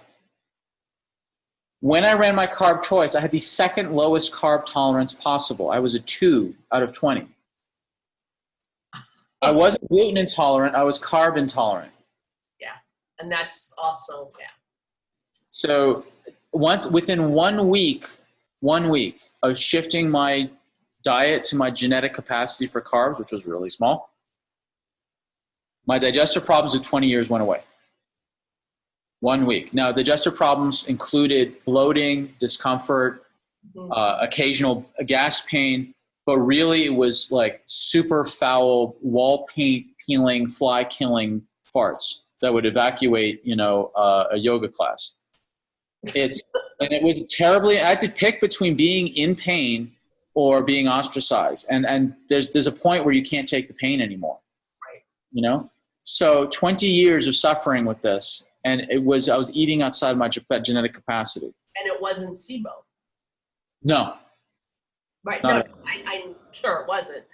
Speaker 2: When I ran my carb choice, I had the second lowest carb tolerance possible. I was a 2 out of 20. I wasn't gluten intolerant. I was carb intolerant.
Speaker 1: And that's also, yeah.
Speaker 2: So within 1 week of shifting my diet to my genetic capacity for carbs, which was really small, my digestive problems of 20 years went away. 1 week. Now, digestive problems included bloating, discomfort, occasional gas pain, but really it was like super foul, wall paint peeling, fly killing farts that would evacuate, a yoga class. And it was terribly, I had to pick between being in pain or being ostracized. And there's a point where you can't take the pain anymore. Right. So 20 years of suffering with this, and I was eating outside my genetic capacity.
Speaker 1: And it wasn't SIBO.
Speaker 2: No.
Speaker 1: Right. No, I'm sure it wasn't,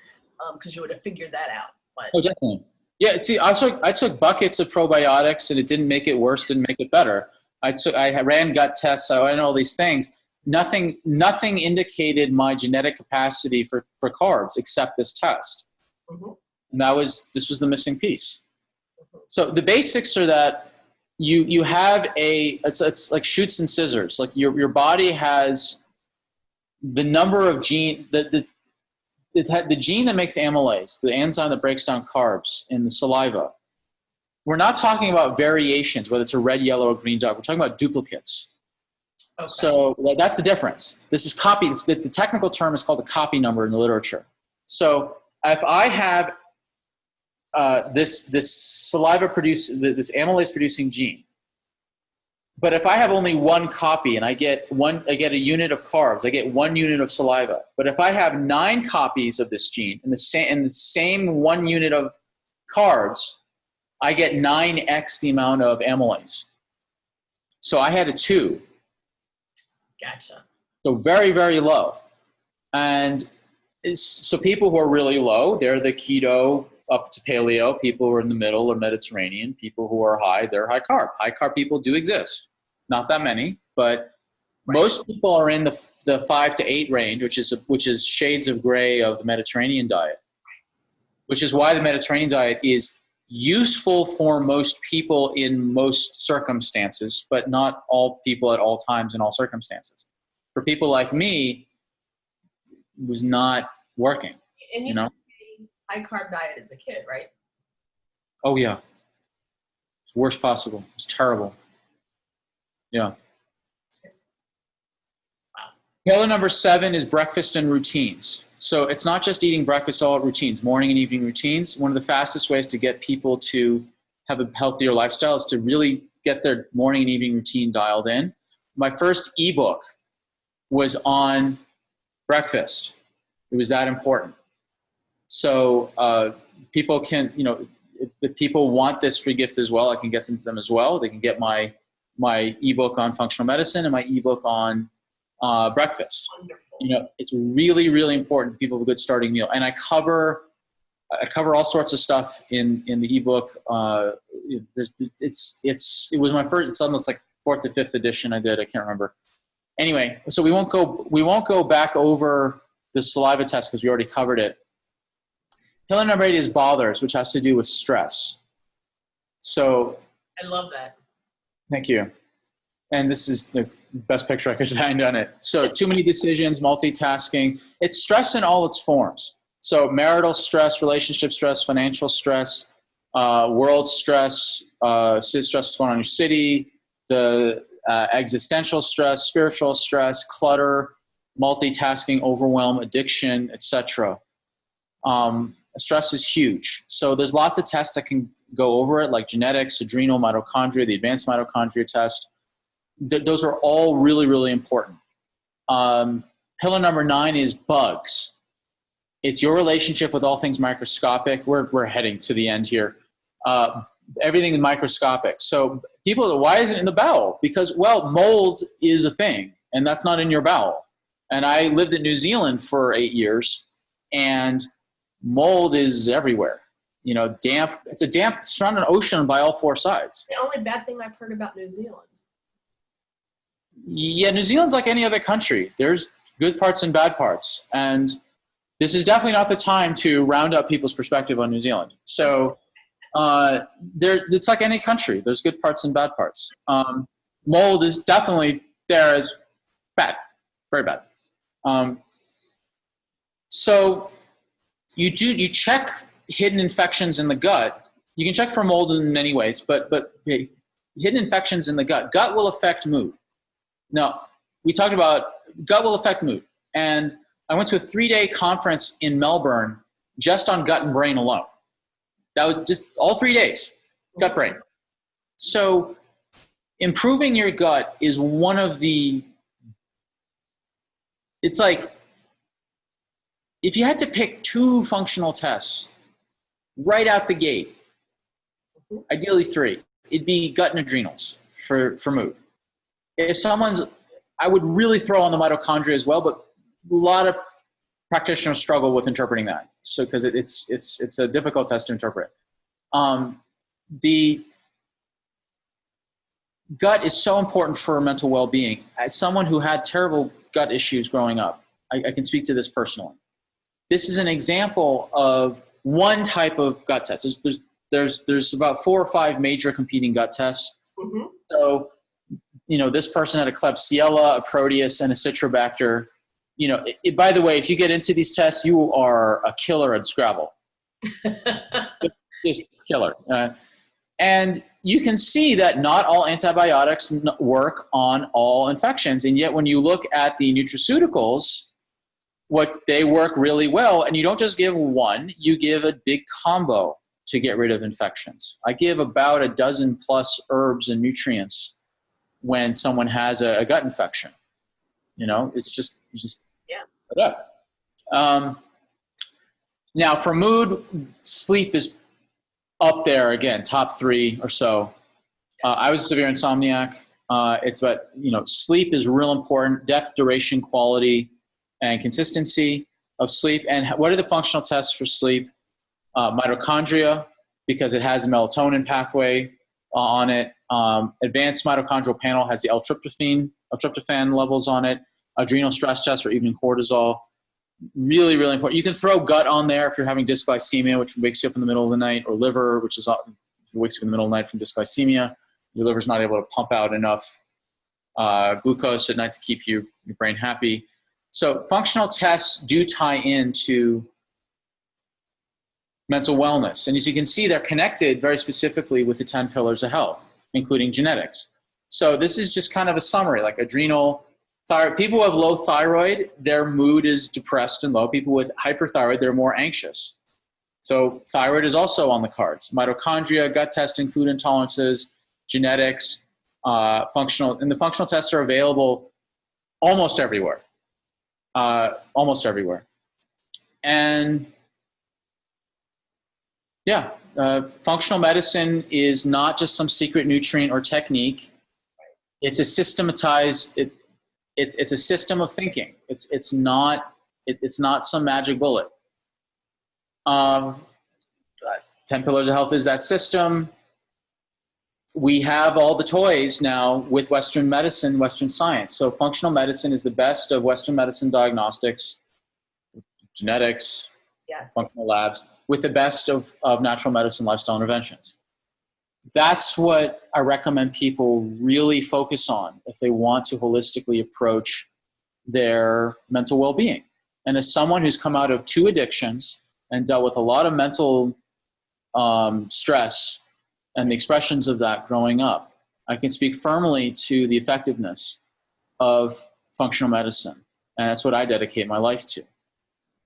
Speaker 1: because you would have figured that out. But.
Speaker 2: Oh, definitely. Yeah. See, I took buckets of probiotics, and it didn't make it worse, didn't make it better. I ran gut tests. I ran all these things. Nothing indicated my genetic capacity for carbs except this test. Mm-hmm. And this was the missing piece. Mm-hmm. So the basics are that you have it's like chutes and scissors. Like your body has the number of gene the gene that makes amylase, the enzyme that breaks down carbs in the saliva. We're not talking about variations, whether it's a red, yellow, or green dot. We're talking about duplicates. Okay. So that's the difference. This is copy. The technical term is called the copy number in the literature. So if I have this saliva this amylase producing gene, but if I have only one copy and I get a unit of carbs, I get 1 unit of saliva. But if I have 9 copies of this gene and the same 1 unit of carbs, I get 9x the amount of amylase. So I had a 2.
Speaker 1: Gotcha.
Speaker 2: So very, very low. And so people who are really low, they're the keto up to paleo. People who are in the middle are Mediterranean. People who are high, they're high carb. High carb people do exist. Not that many, but right. Most people are in the 5 to 8 range, which is shades of gray of the Mediterranean diet, which is why the Mediterranean diet is useful for most people in most circumstances, but not all people at all times in all circumstances. For people like me, it was not working.
Speaker 1: And you had a high carb diet as a kid, right?
Speaker 2: Oh yeah. It's worst possible. It's terrible. Yeah. Wow. Pillar number 7 is breakfast and routines. So it's not just eating breakfast, all routines, morning and evening routines. One of the fastest ways to get people to have a healthier lifestyle is to really get their morning and evening routine dialed in. My first ebook was on breakfast. It was that important. So people can, if people want this free gift as well, I can get them to them as well. They can get my ebook on functional medicine and my ebook on breakfast. Wonderful. It's really, really important for people with a good starting meal. And I cover all sorts of stuff in the ebook. It was my first. It's almost like 4th or 5th edition I did. I can't remember. Anyway, so we won't go back over the saliva test because we already covered it. Pillar number 8 is bothers, which has to do with stress. So
Speaker 1: I love that.
Speaker 2: Thank you. And this is the best picture I could find on it. So too many decisions, multitasking. It's stress in all its forms. So marital stress, relationship stress, financial stress, world stress, stress that's going on in your city, the existential stress, spiritual stress, clutter, multitasking, overwhelm, addiction, etc. Stress is huge. So there's lots of tests that can go over it, like genetics, adrenal, mitochondria, the advanced mitochondria test. Those are all really, really important. Pillar number 9 is bugs. It's your relationship with all things microscopic. We're heading to the end here. Everything is microscopic. So people, why isn't it in the bowel? Because, well, mold is a thing, and that's not in your bowel. And I lived in New Zealand for 8 years, and mold is everywhere. Damp. It's surrounded an ocean by all 4 sides.
Speaker 1: The only bad thing I've heard about New Zealand.
Speaker 2: Yeah, New Zealand's like any other country. There's good parts and bad parts. And this is definitely not the time to round up people's perspective on New Zealand. So It's like any country. There's good parts and bad parts. Mold is definitely there as bad, very bad. So you check hidden infections in the gut. You can check for mold in many ways, but hidden infections in the gut. Gut will affect mood. Now, we talked about gut will affect mood. And I went to a 3-day conference in Melbourne just on gut and brain alone. That was just all 3 days, gut brain. So improving your gut is one of it's like, if you had to pick 2 functional tests right out the gate, ideally 3, it'd be gut and adrenals for mood. If I would really throw on the mitochondria as well, but a lot of practitioners struggle with interpreting that. So, because it's a difficult test to interpret. The gut is so important for mental well-being. As someone who had terrible gut issues growing up, I can speak to this personally. This is an example of one type of gut test. There's about 4 or 5 major competing gut tests. Mm-hmm. So, this person had a Klebsiella, a Proteus, and a Citrobacter. By the way, if you get into these tests, you are a killer at Scrabble. Just killer. And you can see that not all antibiotics work on all infections. And yet when you look at the nutraceuticals, they work really well. And you don't just give one, you give a big combo to get rid of infections. I give about a dozen plus herbs and nutrients when someone has a gut infection. It's just yeah. Now for mood, sleep is up there again, top 3 or so. I was a severe insomniac. It's about, sleep is real important, depth, duration, quality, and consistency of sleep. And what are the functional tests for sleep? Mitochondria, because it has a melatonin pathway on it. Advanced mitochondrial panel has the L-tryptophan levels on it. Adrenal stress test for evening cortisol. Really, really important. You can throw gut on there if you're having dysglycemia, which wakes you up in the middle of the night, or liver, which wakes you up in the middle of the night from dysglycemia. Your liver's not able to pump out enough glucose at night to keep your brain happy. So functional tests do tie into mental wellness. And as you can see, they're connected very specifically with the 10 pillars of health, including genetics. So this is just kind of a summary, like adrenal, thyroid. People who have low thyroid, their mood is depressed and low. People with hyperthyroid, they're more anxious. So thyroid is also on the cards. Mitochondria, gut testing, food intolerances, genetics, functional. And the functional tests are available almost everywhere. And yeah, functional medicine is not just some secret nutrient or technique. It's a systematized, it's a system of thinking. It's not some magic bullet. 10 Pillars of Health is that system. We have all the toys now with Western medicine, Western science. So functional medicine is the best of Western medicine diagnostics, genetics,
Speaker 1: yes,
Speaker 2: functional labs, with the best of natural medicine, lifestyle interventions. That's what I recommend people really focus on if they want to holistically approach their mental well-being. And as someone who's come out of 2 addictions and dealt with a lot of mental stress and the expressions of that growing up, I can speak firmly to the effectiveness of functional medicine. And that's what I dedicate my life to.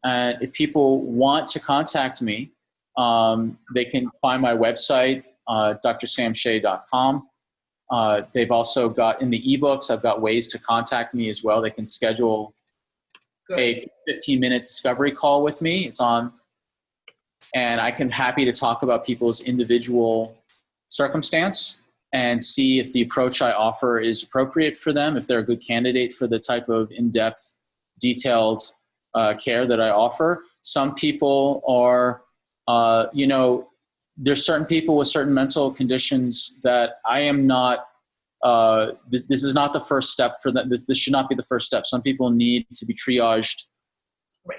Speaker 2: And if people want to contact me, they can find my website, drsamshay.com. They've also got, in the ebooks, I've got ways to contact me as well. They can schedule a 15-minute discovery call with me. It's on, and I can happy to talk about people's individual circumstance and see if the approach I offer is appropriate for them, if they're a good candidate for the type of in-depth, detailed care that I offer. Some people are, there's certain people with certain mental conditions that I am not, this is not the first step for them. This should not be the first step. Some people need to be triaged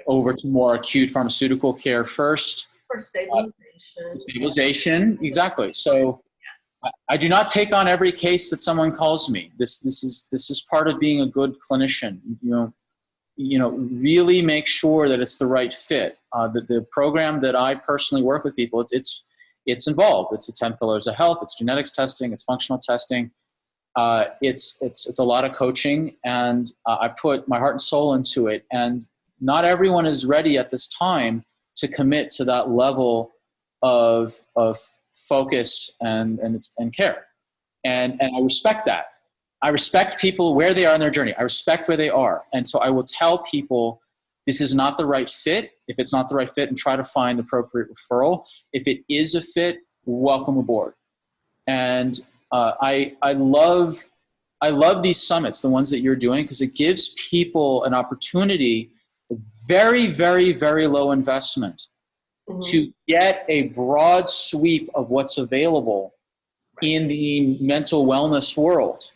Speaker 2: over to more acute pharmaceutical care first.
Speaker 1: For stabilization.
Speaker 2: Stabilization, exactly. So
Speaker 1: Yes.
Speaker 2: I do not take on every case that someone calls me. This is part of being a good clinician. Really make sure that it's the right fit. The program that I personally work with people, it's involved. It's the 10 pillars of health. It's genetics testing. It's functional testing. It's a lot of coaching, and I put my heart and soul into it. And not everyone is ready at this time to commit to that level of focus and care. And I respect that. I respect people where they are in their journey. I respect where they are. And so I will tell people this is not the right fit. If it's not the right fit, and try to find appropriate referral. If it is a fit, welcome aboard. And I love these summits, the ones that you're doing, because it gives people an opportunity, very, very, very low investment, to get a broad sweep of what's available in the mental wellness world.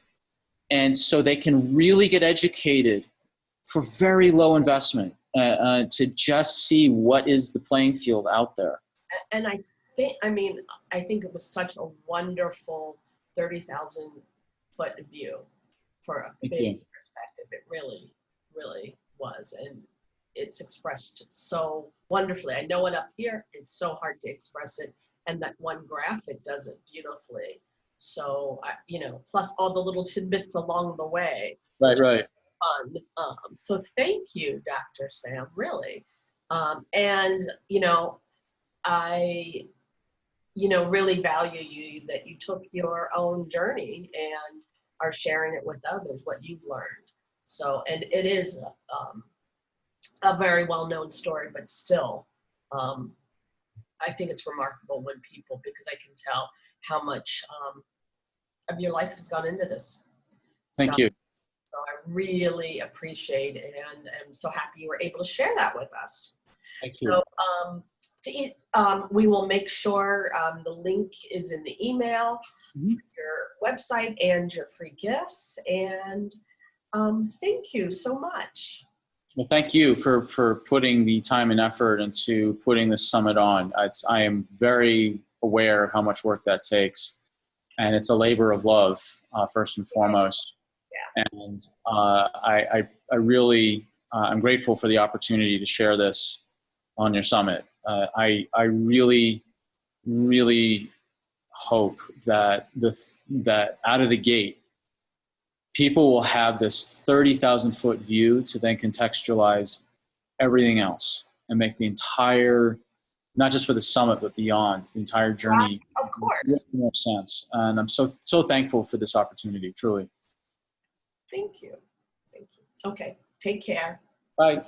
Speaker 2: And so they can really get educated for very low investment to just see what is the playing field out there.
Speaker 1: And I think it was such a wonderful 30,000 foot view for a big perspective. It really, really was. And it's expressed so wonderfully. I know it up here, it's so hard to express it. And that one graphic does it beautifully. So, plus all the little tidbits along the way.
Speaker 2: Right.
Speaker 1: Fun. So thank you, Dr. Sam, really. I really value you that you took your own journey and are sharing it with others, what you've learned. So, and it is a very well-known story, but still, I think it's remarkable when people, because I can tell how much of your life has gone into this.
Speaker 2: Thank you.
Speaker 1: So I really appreciate it, and I'm so happy you were able to share that with us.
Speaker 2: Thank you.
Speaker 1: So we will make sure the link is in the email for your website and your free gifts. And thank you so much.
Speaker 2: Well, thank you for putting the time and effort into putting this summit on. I am very aware of how much work that takes, and it's a labor of love, first and foremost. Yeah. And I really, I'm grateful for the opportunity to share this on your summit. I really, really hope that that out of the gate, people will have this 30,000 foot view to then contextualize everything else and make the entire, not just for the summit, but beyond, the entire journey.
Speaker 1: Of course.
Speaker 2: Make more sense. And I'm so thankful for this opportunity, truly.
Speaker 1: Thank you. Okay. Take care.
Speaker 2: Bye.